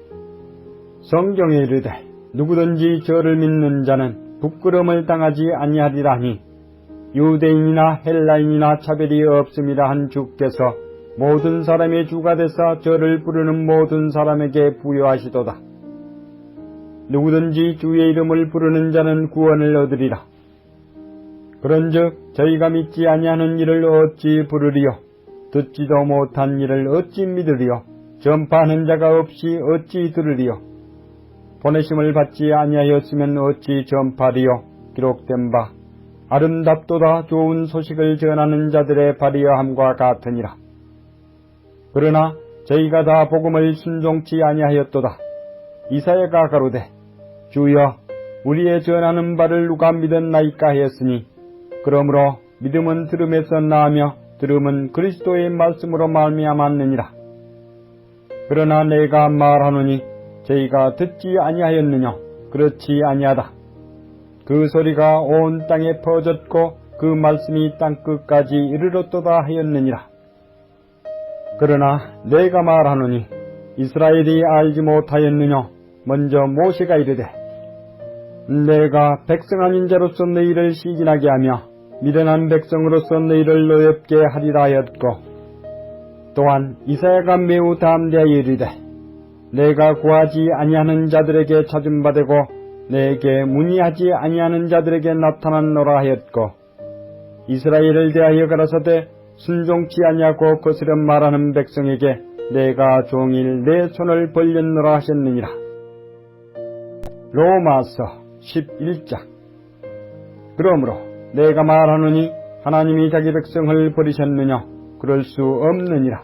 성경에 이르되 누구든지 저를 믿는 자는 부끄러움을 당하지 아니하리라 하니 유대인이나 헬라인이나 차별이 없음이라 한 주께서 모든 사람의 주가 되사 저를 부르는 모든 사람에게 부여하시도다. 누구든지 주의 이름을 부르는 자는 구원을 얻으리라. 그런즉 저희가 믿지 아니하는 일을 어찌 부르리요? 듣지도 못한 일을 어찌 믿으리요? 전파하는 자가 없이 어찌 들으리요? 보내심을 받지 아니하였으면 어찌 전파리요? 기록된 바 아름답도다 좋은 소식을 전하는 자들의 발이여함과 같으니라. 그러나 저희가 다 복음을 순종치 아니하였도다. 이사야가 가로되 주여 우리의 전하는 바를 누가 믿었나이까 하였으니 그러므로 믿음은 들음에서 나으며 들음은 그리스도의 말씀으로 말미암았느니라. 그러나 내가 말하노니 저희가 듣지 아니하였느냐? 그렇지 아니하다. 그 소리가 온 땅에 퍼졌고 그 말씀이 땅끝까지 이르렀도다 하였느니라. 그러나 내가 말하노니 이스라엘이 알지 못하였느냐? 먼저 모세가 이르되 내가 백성 아닌 자로서 너희를 시gin하게 하며 미련한 백성으로서 너희를 노엽게 하리라 하였고 또한 이사야가 매우 담대하여 이르되 내가 구하지 아니하는 자들에게 찾음받고 내게 문의하지 아니하는 자들에게 나타났노라 하였고 이스라엘을 대하여 가라사대 순종치 아니하고 거스려 말하는 백성에게 내가 종일 내 손을 벌렸노라 하셨느니라. 로마서 11장. 그러므로 내가 말하노니 하나님이 자기 백성을 버리셨느냐? 그럴 수 없느니라.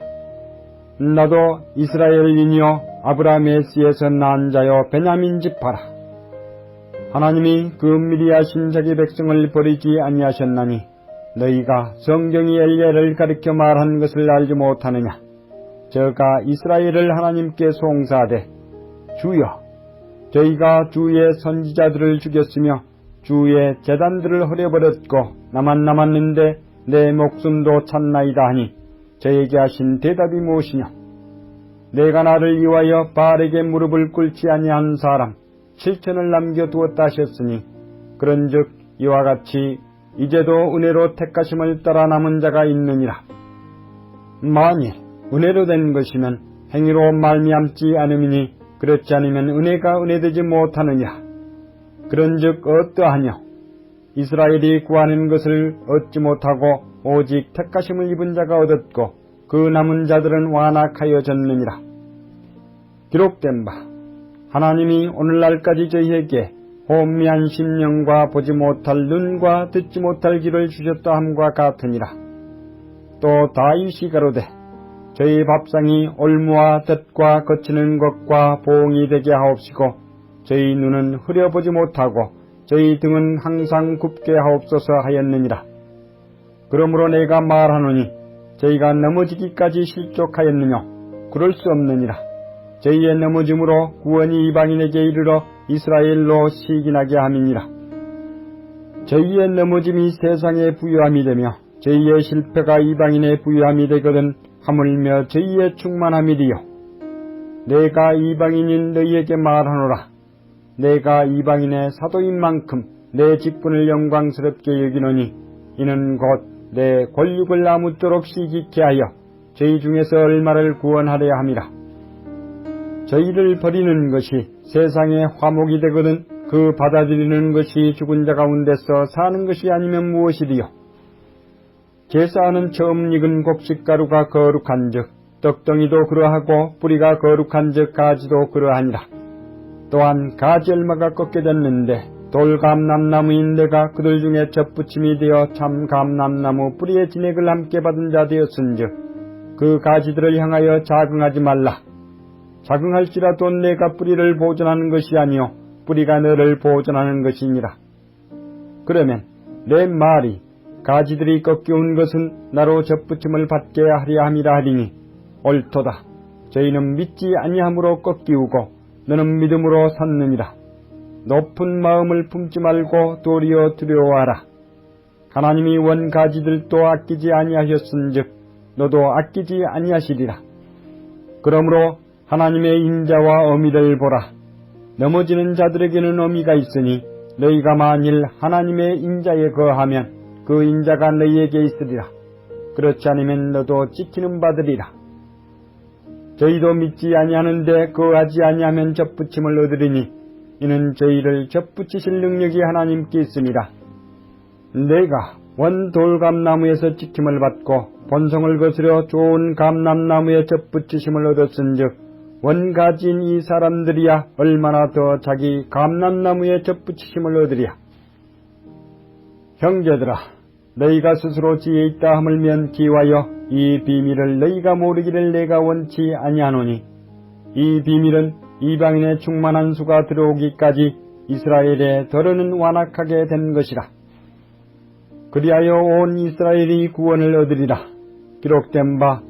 나도 이스라엘인이요 아브라함의 씨에서 난 자요 베냐민 지파라. 하나님이 그 미리 하신 자기 백성을 버리지 아니하셨나니 너희가 성경이 엘리야를 가리켜 말한 것을 알지 못하느냐? 저가 이스라엘을 하나님께 송사하되 주여 저희가 주의 선지자들을 죽였으며 주의 제단들을 허려버렸고 나만 남았는데 내 목숨도 찾나이다 하니 저에게 하신 대답이 무엇이냐? 내가 나를 위하여 바알에게 무릎을 꿇지 아니한 사람 7천을 남겨두었다 하셨으니 그런즉 이와 같이 이제도 은혜로 택하심을 따라 남은 자가 있느니라. 만일 은혜로 된 것이면 행위로 말미암지 않음이니 그렇지 않으면 은혜가 은혜되지 못하느니라. 그런즉 어떠하뇨? 이스라엘이 구하는 것을 얻지 못하고 오직 택하심을 입은 자가 얻었고 그 남은 자들은 완악하여졌느니라. 기록된 바 하나님이 오늘날까지 저희에게 혼미한 심령과 보지 못할 눈과 듣지 못할 귀를 주셨다 함과 같으니라. 또 다윗이 가로되 저희 밥상이 올무와 덫과 거치는 것과 보응이 되게 하옵시고 저희 눈은 흐려보지 못하고 저희 등은 항상 굽게 하옵소서 하였느니라. 그러므로 내가 말하노니 저희가 넘어지기까지 실족하였느냐? 그럴 수 없느니라. 저희의 넘어짐으로 구원이 이방인에게 이르러 이스라엘로 시gin하게 함이니라. 저희의 넘어짐이 세상의 부유함이 되며 저희의 실패가 이방인의 부유함이 되거든 하물며 저희의 충만함이리요. 내가 이방인인 너희에게 말하노라. 내가 이방인의 사도인 만큼 내 직분을 영광스럽게 여기노니 이는 곧 내 권력을 아무쪼록 시기케 하여 저희 중에서 얼마를 구원하려 함이라. 저희를 버리는 것이 세상의 화목이 되거든 그 받아들이는 것이 죽은 자 가운데서 사는 것이 아니면 무엇이리요? 제사하는 처음 익은 곡식가루가 거룩한즉 떡덩이도 그러하고 뿌리가 거룩한즉 가지도 그러하니라. 또한 가지 얼마가 꺾여졌는데 돌감람나무인 내가 그들 중에 젖붙임이 되어 참 감람나무 뿌리의 진액을 함께 받은 자 되었은즉 그 가지들을 향하여 자긍하지 말라. 자긍할지라도 내가 뿌리를 보존하는 것이 아니요 뿌리가 너를 보존하는 것이니라. 그러면 내 말이 가지들이 꺾여온 것은 나로 젖붙임을 받게 하려 함이라 하리니 옳도다. 저희는 믿지 아니함으로 꺾이우고 너는 믿음으로 섰느니라. 높은 마음을 품지 말고 도리어 두려워하라. 하나님이 원 가지들도 아끼지 아니하셨은즉 너도 아끼지 아니하시리라. 그러므로 하나님의 인자와 어미를 보라. 넘어지는 자들에게는 어미가 있으니 너희가 만일 하나님의 인자에 거하면 그 인자가 너희에게 있으리라. 그렇지 않으면 너도 찍히는 바들이라. 저희도 믿지 아니하는데 거하지 아니하면 젖붙임을 얻으리니 이는 저희를 젖붙이실 능력이 하나님께 있습니다. 내가 원 돌감나무에서 찍힘을 받고 본성을 거스려 좋은 감람나무에 젖붙이심을 얻었은즉 원가지인 이 사람들이야 얼마나 더 자기 감람나무에 젖붙이심을 얻으랴. 형제들아, 너희가 스스로 지혜 있다 하물면 기와여 이 비밀을 너희가 모르기를 내가 원치 아니하노니 이 비밀은 이방인의 충만한 수가 들어오기까지 이스라엘의 더러는 완악하게 된 것이라. 그리하여 온 이스라엘이 구원을 얻으리라. 기록된 바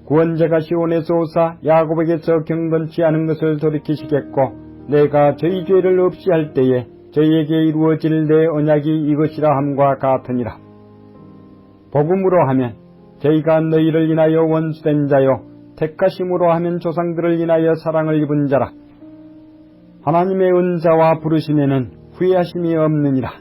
구원자가 시온에서 오사 야곱에게서 경건치 않은 것을 돌이키시겠고 내가 저희 죄를 없이 할 때에 저희에게 이루어질 내 언약이 이것이라 함과 같으니라. 복음으로 하면 저희가 너희를 인하여 원수된 자요 택하심으로 하면 조상들을 인하여 사랑을 입은 자라. 하나님의 은사와 부르심에는 후회하심이 없느니라.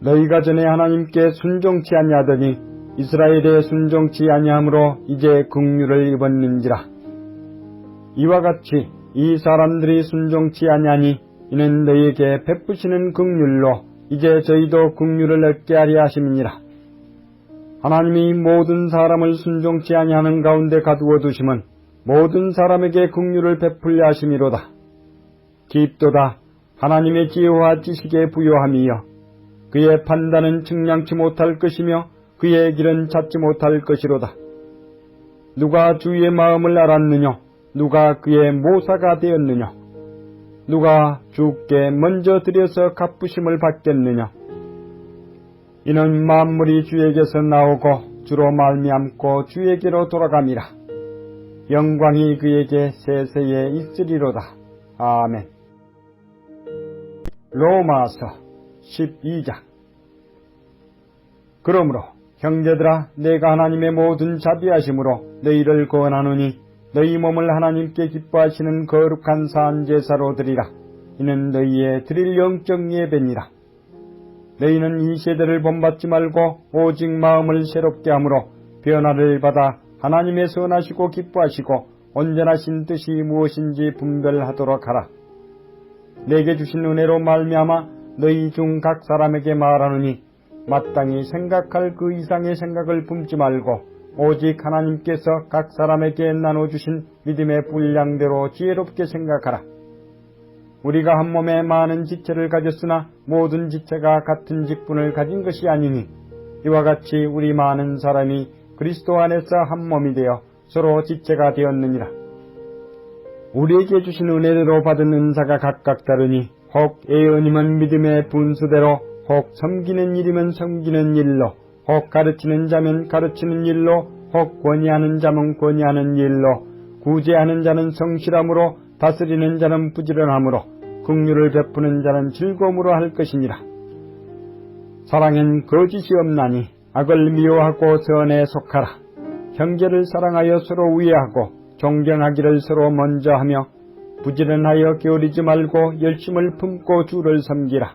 너희가 전에 하나님께 순종치 아니하더니 이스라엘에 순종치 아니하므로 이제 긍휼을 입었는지라. 이와 같이 이 사람들이 순종치 아니하니 이는 너희에게 베푸시는 긍휼로 이제 저희도 긍휼을 얻게 하려 하심이니라. 하나님이 모든 사람을 순종치 아니하는 가운데 가두어 두심은 모든 사람에게 긍휼을 베풀려 하심이로다. 깊도다 하나님의 지혜와 지식에 부요함이여 그의 판단은 측량치 못할 것이며 그의 길은 찾지 못할 것이로다. 누가 주의 마음을 알았느냐? 누가 그의 모사가 되었느냐? 누가 주께 먼저 들여서 갚으심을 받겠느냐? 이는 만물이 주에게서 나오고 주로 말미암고 주에게로 돌아감이라. 영광이 그에게 세세에 있으리로다. 아멘. 로마서 12장. 그러므로 형제들아 내가 하나님의 모든 자비하심으로 너희를 권하노니 너희 몸을 하나님께 기뻐하시는 거룩한 산제사로 드리라. 이는 너희의 드릴 영적 예배니라. 너희는 이 세대를 본받지 말고 오직 마음을 새롭게 함으로 변화를 받아 하나님의 선하시고 기뻐하시고 온전하신 뜻이 무엇인지 분별하도록 하라. 내게 주신 은혜로 말미암아 너희 중 각 사람에게 말하노니 마땅히 생각할 그 이상의 생각을 품지 말고 오직 하나님께서 각 사람에게 나눠주신 믿음의 분량대로 지혜롭게 생각하라. 우리가 한 몸에 많은 지체를 가졌으나 모든 지체가 같은 직분을 가진 것이 아니니 이와 같이 우리 많은 사람이 그리스도 안에서 한 몸이 되어 서로 지체가 되었느니라. 우리에게 주신 은혜대로 받은 은사가 각각 다르니 혹 예언임은 믿음의 분수대로 혹 섬기는 일이면 섬기는 일로 혹 가르치는 자면 가르치는 일로 혹 권위하는 자면 권위하는 일로 구제하는 자는 성실함으로 다스리는 자는 부지런함으로 긍휼을 베푸는 자는 즐거움으로 할 것이니라. 사랑엔 거짓이 없나니 악을 미워하고 선에 속하라. 형제를 사랑하여 서로 우애하고 존경하기를 서로 먼저 하며 부지런하여 게으르지 말고 열심을 품고 주를 섬기라.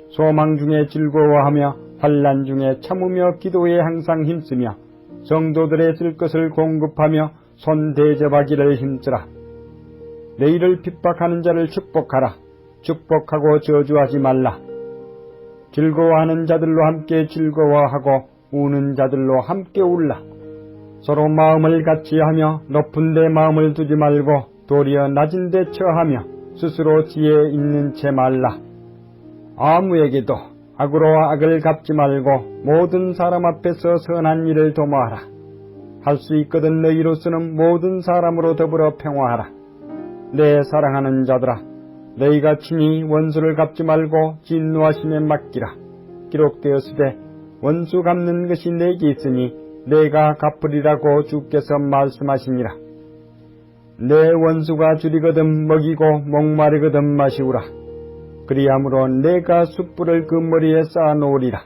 소망 중에 즐거워하며 환난 중에 참으며 기도에 항상 힘쓰며 성도들의 쓸 것을 공급하며 손 대접하기를 힘쓰라. 너희를 핍박하는 자를 축복하라. 축복하고 저주하지 말라. 즐거워하는 자들로 함께 즐거워하고 우는 자들로 함께 울라. 서로 마음을 같이 하며 높은 데 마음을 두지 말고 도리어 낮은 데 처하며 스스로 지혜 있는 채 말라. 아무에게도 악으로 악을 갚지 말고 모든 사람 앞에서 선한 일을 도모하라. 할 수 있거든 너희로서는 모든 사람으로 더불어 평화하라. 내 사랑하는 자들아, 너희가 친히 원수를 갚지 말고 진노하심에 맡기라. 기록되었으되 원수 갚는 것이 내게 있으니 내가 갚으리라고 주께서 말씀하시니라. 내 원수가 줄이거든 먹이고 목마르거든 마시우라. 그리함으로 내가 숯불을 그 머리에 쌓아놓으리라.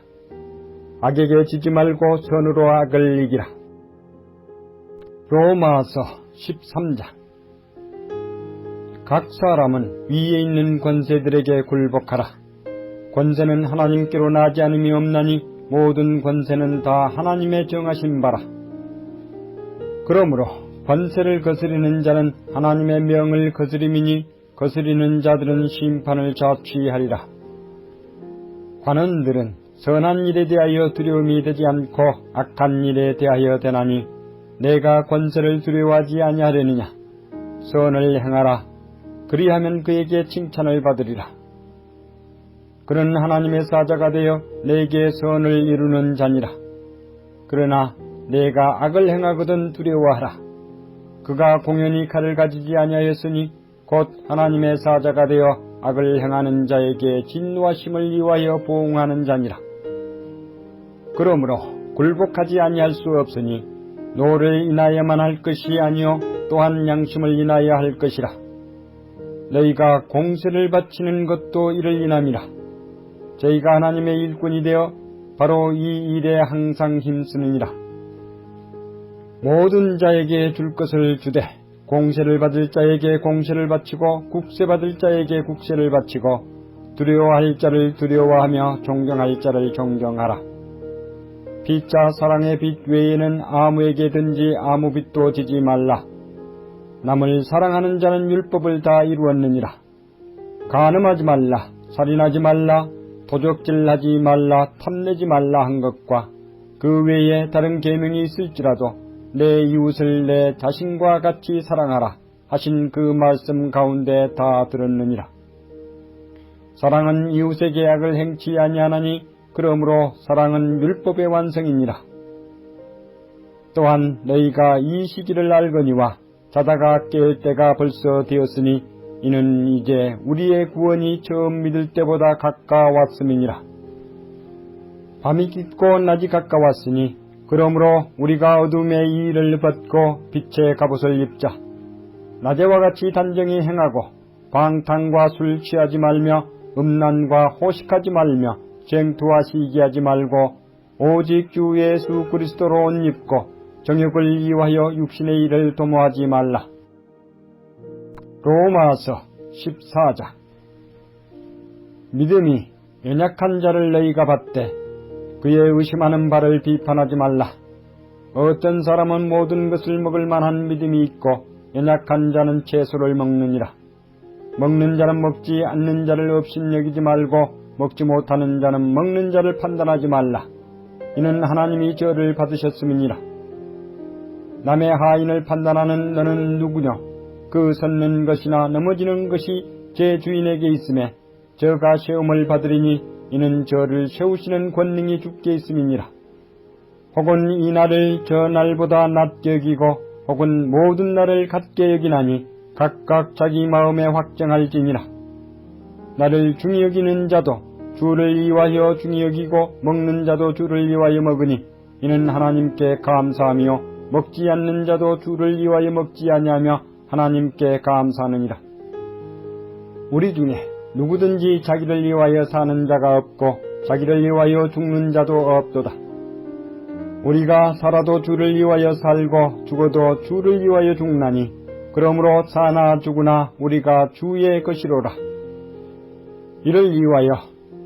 악에게 지지 말고 선으로 악을 이기라. 로마서 13장. 각 사람은 위에 있는 권세들에게 굴복하라. 권세는 하나님께로 나지 않음이 없나니 모든 권세는 다 하나님의 정하신 바라. 그러므로 권세를 거스리는 자는 하나님의 명을 거스림이니 거스리는 자들은 심판을 자취하리라. 관원들은 선한 일에 대하여 두려움이 되지 않고 악한 일에 대하여 되나니 내가 권세를 두려워하지 아니하려느냐. 선을 행하라. 그리하면 그에게 칭찬을 받으리라. 그는 하나님의 사자가 되어 내게 선을 이루는 자니라. 그러나 내가 악을 행하거든 두려워하라. 그가 공연히 칼을 가지지 아니하였으니 곧 하나님의 사자가 되어 악을 행하는 자에게 진노하심을 위하여 보응하는 자니라. 그러므로 굴복하지 아니할 수 없으니 노를 인하여만 할 것이 아니요 또한 양심을 인하여 할 것이라. 너희가 공세를 바치는 것도 이를 인함이라. 저희가 하나님의 일꾼이 되어 바로 이 일에 항상 힘쓰느니라. 모든 자에게 줄 것을 주되 공세를 받을 자에게 공세를 바치고 국세 받을 자에게 국세를 바치고 두려워할 자를 두려워하며 존경할 자를 존경하라. 피차 사랑의 빛 외에는 아무에게든지 아무 빛도 지지 말라. 남을 사랑하는 자는 율법을 다 이루었느니라. 간음하지 말라, 살인하지 말라, 도적질하지 말라, 탐내지 말라 한 것과 그 외에 다른 계명이 있을지라도 내 이웃을 내 자신과 같이 사랑하라 하신 그 말씀 가운데 다 들었느니라. 사랑은 이웃에게 악을 행치 아니하나니 그러므로 사랑은 율법의 완성이니라. 또한 너희가 이 시기를 알거니와 자다가 깰 때가 벌써 되었으니 이는 이제 우리의 구원이 처음 믿을 때보다 가까웠음이니라. 밤이 깊고 낮이 가까웠으니 그러므로 우리가 어둠의 이의를 벗고 빛의 갑옷을 입자. 낮에와 같이 단정히 행하고 방탕과 술 취하지 말며 음란과 호식하지 말며 쟁투와 시기하지 말고 오직 주 예수 그리스도로 옷 입고 정욕을 이유하여 육신의 일을 도모하지 말라. 로마서 14장. 믿음이 연약한 자를 너희가 받되 그의 의심하는 바를 비판하지 말라. 어떤 사람은 모든 것을 먹을 만한 믿음이 있고 연약한 자는 채소를 먹느니라. 먹는 자는 먹지 않는 자를 업신여기지 말고 먹지 못하는 자는 먹는 자를 판단하지 말라. 이는 하나님이 저를 받으셨음이니라. 남의 하인을 판단하는 너는 누구냐? 그 섰는 것이나 넘어지는 것이 제 주인에게 있음에 저가 시험을 받으리니 이는 저를 세우시는 권능이 주께 있음이니라. 혹은 이 날을 저 날보다 낮게 여기고 혹은 모든 날을 같게 여기나니 각각 자기 마음에 확정할지니라. 나를 중히 여기는 자도 주를 위하여 중히 여기고 먹는 자도 주를 위하여 먹으니 이는 하나님께 감사하며 먹지 않는 자도 주를 위하여 먹지 아니하며 하나님께 감사하느니라. 우리 중에 누구든지 자기를 위하여 사는 자가 없고 자기를 위하여 죽는 자도 없도다. 우리가 살아도 주를 위하여 살고 죽어도 주를 위하여 죽나니 그러므로 사나 죽으나 우리가 주의 것이로라. 이를 위하여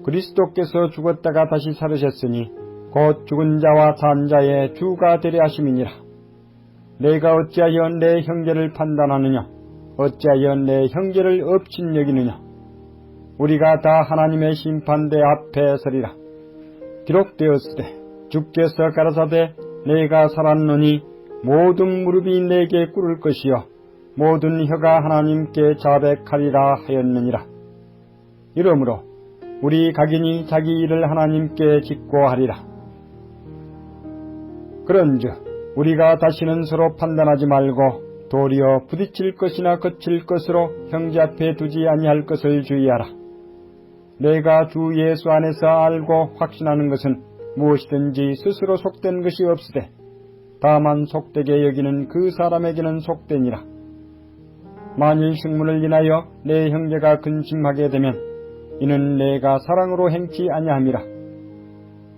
그리스도께서 죽었다가 다시 살으셨으니 곧 죽은 자와 산 자의 주가 되려 하심이니라. 내가 어찌하여 내 형제를 판단하느냐? 어찌하여 내 형제를 업신여기느냐? 우리가 다 하나님의 심판대 앞에 서리라. 기록되었으되 주께서 가라사대 내가 살았노니 모든 무릎이 내게 꿇을 것이요 모든 혀가 하나님께 자백하리라 하였느니라. 이러므로 우리 각인이 자기 일을 하나님께 짓고 하리라. 그런즉 우리가 다시는 서로 판단하지 말고 도리어 부딪힐 것이나 거칠 것으로 형제 앞에 두지 아니할 것을 주의하라. 내가 주 예수 안에서 알고 확신하는 것은 무엇이든지 스스로 속된 것이 없으되 다만 속되게 여기는 그 사람에게는 속되니라. 만일 식문을 인하여 내 형제가 근심하게 되면 이는 내가 사랑으로 행치 아니함이라.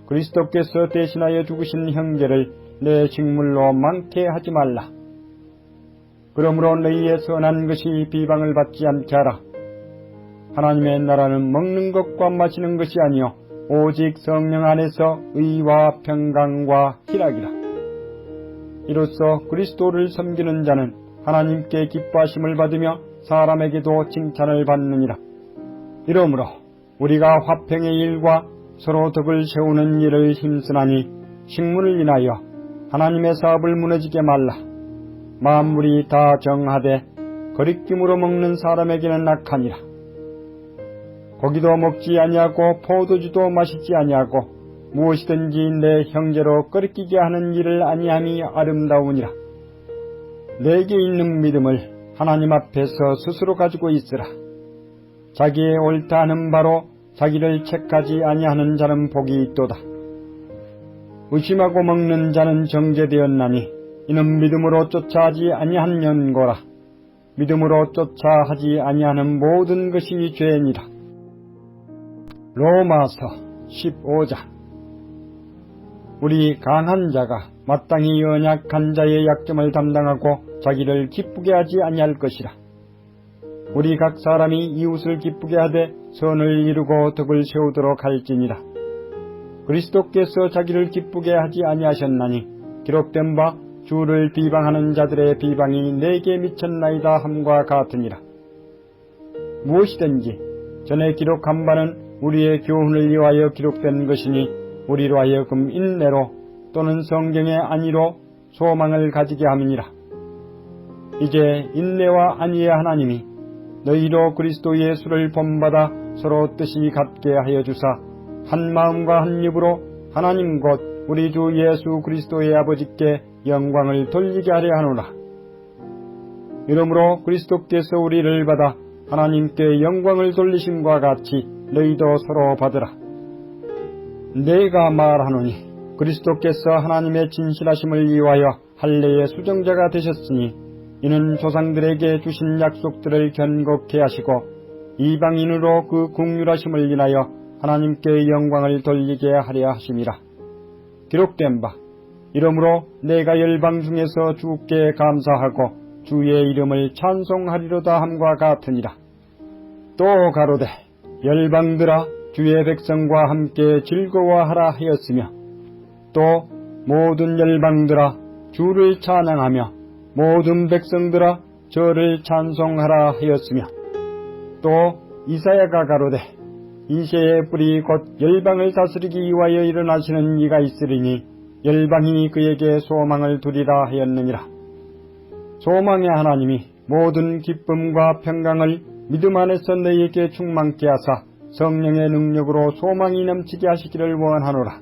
그리스도께서 대신하여 죽으신 형제를 내 식물로 많게 하지 말라. 그러므로 너희의 선한 것이 비방을 받지 않게 하라. 하나님의 나라는 먹는 것과 마시는 것이 아니요 오직 성령 안에서 의와 평강과 희락이라. 이로써 그리스도를 섬기는 자는 하나님께 기뻐하심을 받으며 사람에게도 칭찬을 받느니라. 이러므로 우리가 화평의 일과 서로 덕을 세우는 일을 힘쓰나니 식문을 인하여 하나님의 사업을 무너지게 말라. 만물이 다 정하되 거리낌으로 먹는 사람에게는 악하니라. 고기도 먹지 아니하고 포도주도 마시지 아니하고 무엇이든지 내 형제로 끓이게 하는 일을 아니함이 아름다우니라. 내게 있는 믿음을 하나님 앞에서 스스로 가지고 있으라. 자기의 옳다 하는 바로 자기를 책하지 아니하는 자는 복이 있도다. 의심하고 먹는 자는 정죄되었나니 이는 믿음으로 쫓아하지 아니한 연고라. 믿음으로 쫓아하지 아니하는 모든 것이 죄니라. 로마서 15장. 우리 강한 자가 마땅히 연약한 자의 약점을 담당하고 자기를 기쁘게 하지 아니할 것이라. 우리 각 사람이 이웃을 기쁘게 하되 선을 이루고 덕을 세우도록 할지니라. 그리스도께서 자기를 기쁘게 하지 아니하셨나니 기록된 바 주를 비방하는 자들의 비방이 내게 미쳤나이다 함과 같으니라. 무엇이든지 전에 기록한 바는 우리의 교훈을 위하여 기록된 것이니 우리로 하여금 인내로 또는 성경의 안위로 소망을 가지게 함이니라. 이제 인내와 안위의 하나님이 너희로 그리스도 예수를 본받아 서로 뜻이 같게 하여 주사 한 마음과 한 입으로 하나님 곧 우리 주 예수 그리스도의 아버지께 영광을 돌리게 하려 하노라. 이러므로 그리스도께서 우리를 받아 하나님께 영광을 돌리심과 같이 너희도 서로 받으라. 내가 말하노니 그리스도께서 하나님의 진실하심을 위하여 할례의 수정자가 되셨으니 이는 조상들에게 주신 약속들을 견고케 하시고 이방인으로 그 긍휼하심을 인하여 하나님께 영광을 돌리게 하려 하심이라. 기록된 바 이러므로 내가 열방 중에서 주께 감사하고 주의 이름을 찬송하리로다 함과 같으니라. 또 가로되 열방들아 주의 백성과 함께 즐거워하라 하였으며 또 모든 열방들아 주를 찬양하며 모든 백성들아 저를 찬송하라 하였으며 또 이사야가 가로되 이새의 뿌리 곧 열방을 다스리기 위하여 일어나시는 이가 있으리니 열방이 그에게 소망을 두리라 하였느니라. 소망의 하나님이 모든 기쁨과 평강을 믿음 안에서 너희에게 충만케 하사 성령의 능력으로 소망이 넘치게 하시기를 원하노라.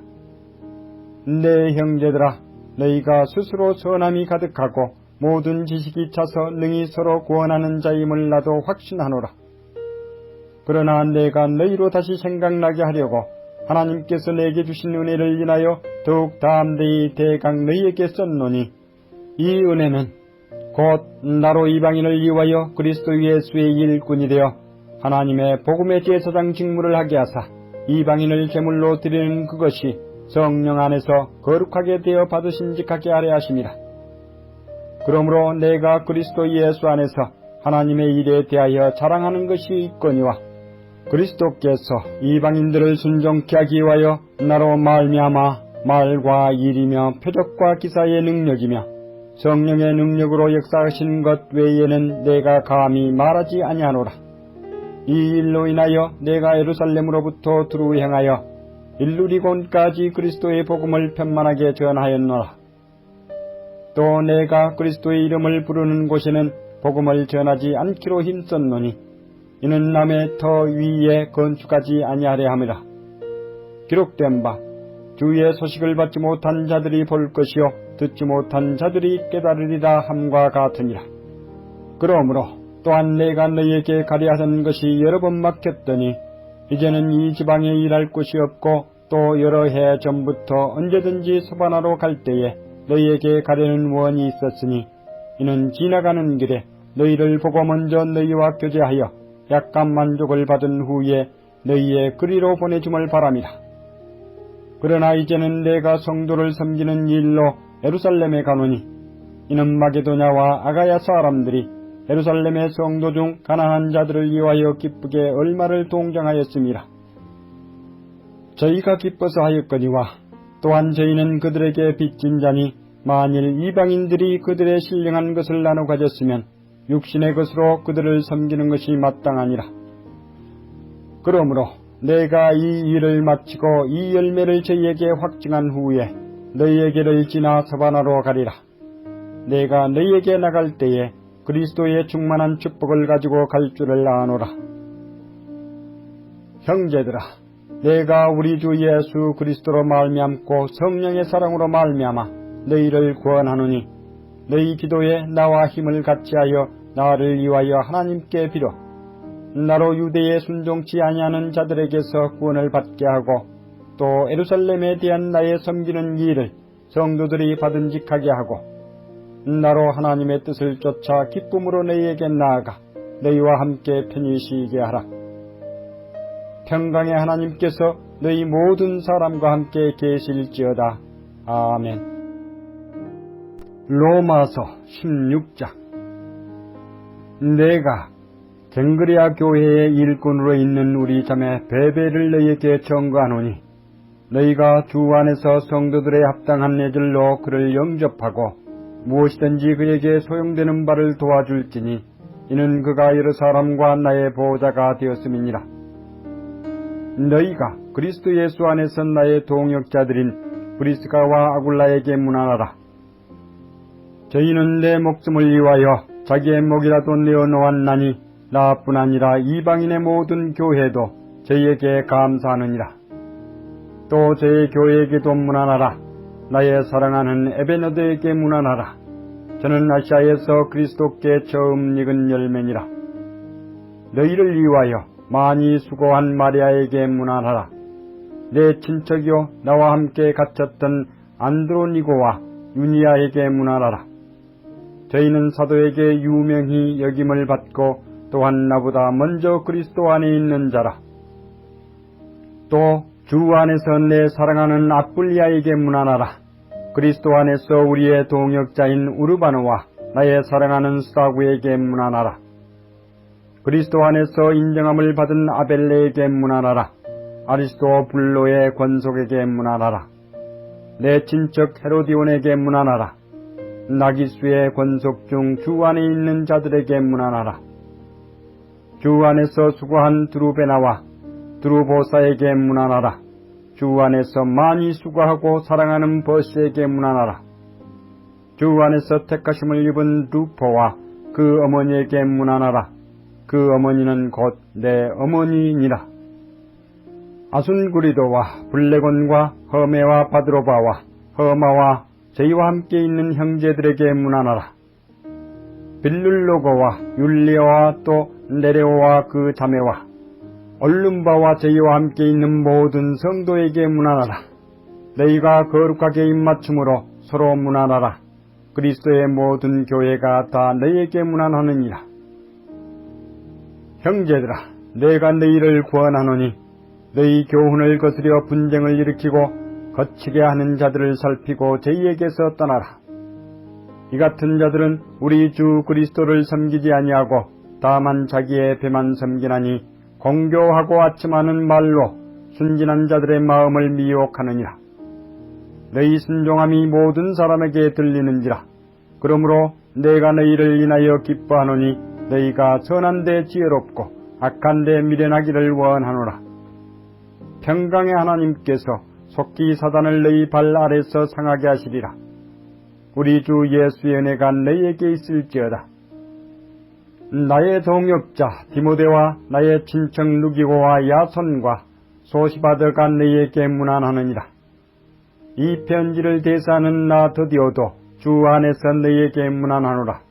내 형제들아 너희가 스스로 선함이 가득하고 모든 지식이 차서 능히 서로 구원하는 자임을 나도 확신하노라. 그러나 내가 너희로 다시 생각나게 하려고 하나님께서 내게 주신 은혜를 인하여 더욱 담대히 대강 너희에게 썼노니 이 은혜는 곧 나로 이방인을 위하여 그리스도 예수의 일꾼이 되어 하나님의 복음의 제사장 직무를 하게 하사 이방인을 제물로 드리는 그것이 성령 안에서 거룩하게 되어 받으신직하게 하려 하심이라. 그러므로 내가 그리스도 예수 안에서 하나님의 일에 대하여 자랑하는 것이 있거니와 그리스도께서 이방인들을 순종케 하기 위하여 나로 말미암아 말과 일이며 표적과 기사의 능력이며 성령의 능력으로 역사하신 것 외에는 내가 감히 말하지 아니하노라. 이 일로 인하여 내가 예루살렘으로부터 두루 행하여 일루리곤까지 그리스도의 복음을 편만하게 전하였노라. 또 내가 그리스도의 이름을 부르는 곳에는 복음을 전하지 않기로 힘썼노니 이는 남의 터 위에 건축하지 아니하려 함이라. 기록된 바 주의 소식을 받지 못한 자들이 볼 것이요 듣지 못한 자들이 깨달으리라 함과 같으니라. 그러므로 또한 내가 너희에게 가리하던 것이 여러 번 막혔더니 이제는 이 지방에 일할 곳이 없고 또 여러 해 전부터 언제든지 서바나로 갈 때에 너희에게 가려는 원이 있었으니 이는 지나가는 길에 너희를 보고 먼저 너희와 교제하여 약간 만족을 받은 후에 너희의 그리로 보내줌을 바람이라. 그러나 이제는 내가 성도를 섬기는 일로 예루살렘에 가노니 이는 마게도냐와 아가야 사람들이 예루살렘의 성도 중 가난한 자들을 위하여 기쁘게 얼마를 동정하였음이라. 저희가 기뻐서 하였거니와 또한 저희는 그들에게 빚진 자니 만일 이방인들이 그들의 신령한 것을 나눠 가졌으면 육신의 것으로 그들을 섬기는 것이 마땅하니라. 그러므로 내가 이 일을 마치고 이 열매를 저희에게 확증한 후에 너희에게를 지나 서바나로 가리라. 내가 너희에게 나갈 때에 그리스도의 충만한 축복을 가지고 갈 줄을 아노라. 형제들아, 내가 우리 주 예수 그리스도로 말미암고 성령의 사랑으로 말미암아 너희를 구원하노니 너희 기도에 나와 힘을 같이하여 나를 위하여 하나님께 빌어 나로 유대에 순종치 아니하는 자들에게서 구원을 받게 하고 또 예루살렘에 대한 나의 섬기는 일을 성도들이 받은직하게 하고 나로 하나님의 뜻을 쫓아 기쁨으로 너희에게 나아가 너희와 함께 편히 쉬게 하라. 평강의 하나님께서 너희 모든 사람과 함께 계실지어다. 아멘. 로마서 16장. 내가 갱그레아 교회의 일꾼으로 있는 우리 자매 베베를 너희에게 청구하노니 너희가 주 안에서 성도들의 합당한 예절로 그를 영접하고 무엇이든지 그에게 소용되는 바를 도와줄지니 이는 그가 여러 사람과 나의 보호자가 되었음이니라. 너희가 그리스도 예수 안에서 나의 동역자들인 브리스가와 아굴라에게 문안하라. 저희는 내 목숨을 위하여 자기의 목이라도 내어놓았나니 나뿐 아니라 이방인의 모든 교회도 저희에게 감사하느니라. 또 저희 교회에게도 문안하라. 나의 사랑하는 에베너드에게 문안하라. 저는 아시아에서 그리스도께 처음 익은 열매니라. 너희를 위하여 많이 수고한 마리아에게 문안하라. 내 친척이요 나와 함께 갇혔던 안드로니고와 유니아에게 문안하라. 저희는 사도에게 유명히 여김을 받고 또한 나보다 먼저 그리스도 안에 있는 자라. 또 주 안에서 내 사랑하는 아뿔리아에게 문안하라. 그리스도 안에서 우리의 동역자인 우르바노와 나의 사랑하는 스타구에게 문안하라. 그리스도 안에서 인정함을 받은 아벨레에게 문안하라. 아리스도 불로의 권속에게 문안하라. 내 친척 헤로디온에게 문안하라. 나기수의 권속 중 주 안에 있는 자들에게 문안하라. 주 안에서 수고한 드루베나와 드루보사에게 문안하라. 주 안에서 많이 수고하고 사랑하는 버스에게 문안하라. 주 안에서 택하심을 입은 루포와 그 어머니에게 문안하라. 그 어머니는 곧 내 어머니이니라. 아순구리도와 블레곤과 허메와 바드로바와 허마와 저희와 함께 있는 형제들에게 문안하라. 빌룰로고와 율리아와 또 네레오와 그 자매와 얼룸바와 저희와 함께 있는 모든 성도에게 문안하라. 너희가 거룩하게 입맞춤으로 서로 문안하라. 그리스도의 모든 교회가 다 너희에게 문안하느니라. 형제들아, 내가 너희를 구원하노니 너희 교훈을 거스려 분쟁을 일으키고 거치게 하는 자들을 살피고 저희에게서 떠나라. 이 같은 자들은 우리 주 그리스도를 섬기지 아니하고 다만 자기의 배만 섬기나니 공교하고 아첨하는 말로 순진한 자들의 마음을 미혹하느니라. 너희 순종함이 모든 사람에게 들리는지라. 그러므로 내가 너희를 인하여 기뻐하노니 너희가 선한데 지혜롭고 악한 데 미련하기를 원하노라. 평강의 하나님께서 속히 사단을 너희 발 아래서 상하게 하시리라. 우리 주 예수의 은혜가 너희에게 있을지어다. 나의 동역자 디모데와 나의 친척 누기고와 야손과 소시바드가 너희에게 문안하느니라. 이 편지를 대사하는 나 드디어도 주 안에서 너희에게 문안하노라.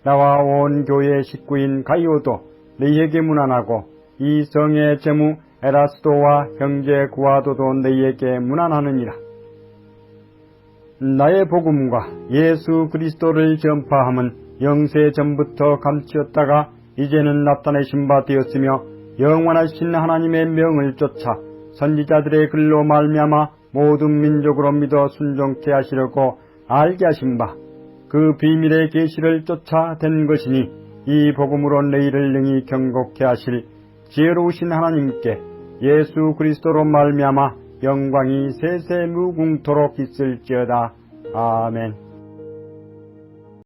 나와 온 교회 식구인 가이오도 너희에게 문안하고 이 성의 제무 에라스도와 형제 구아도도 너희에게 문안하느니라. 나의 복음과 예수 그리스도를 전파함은 영세 전부터 감추었다가 이제는 나타내신 바 되었으며 영원하신 하나님의 명을 쫓아 선지자들의 글로 말미암아 모든 민족으로 믿어 순종케 하시려고 알게 하신 바 그 비밀의 계시를 쫓아 된 것이니 이 복음으로 너희를 능히 경고케 하실 지혜로우신 하나님께 예수 그리스도로 말미암아 영광이 세세 무궁토록 있을지어다. 아멘.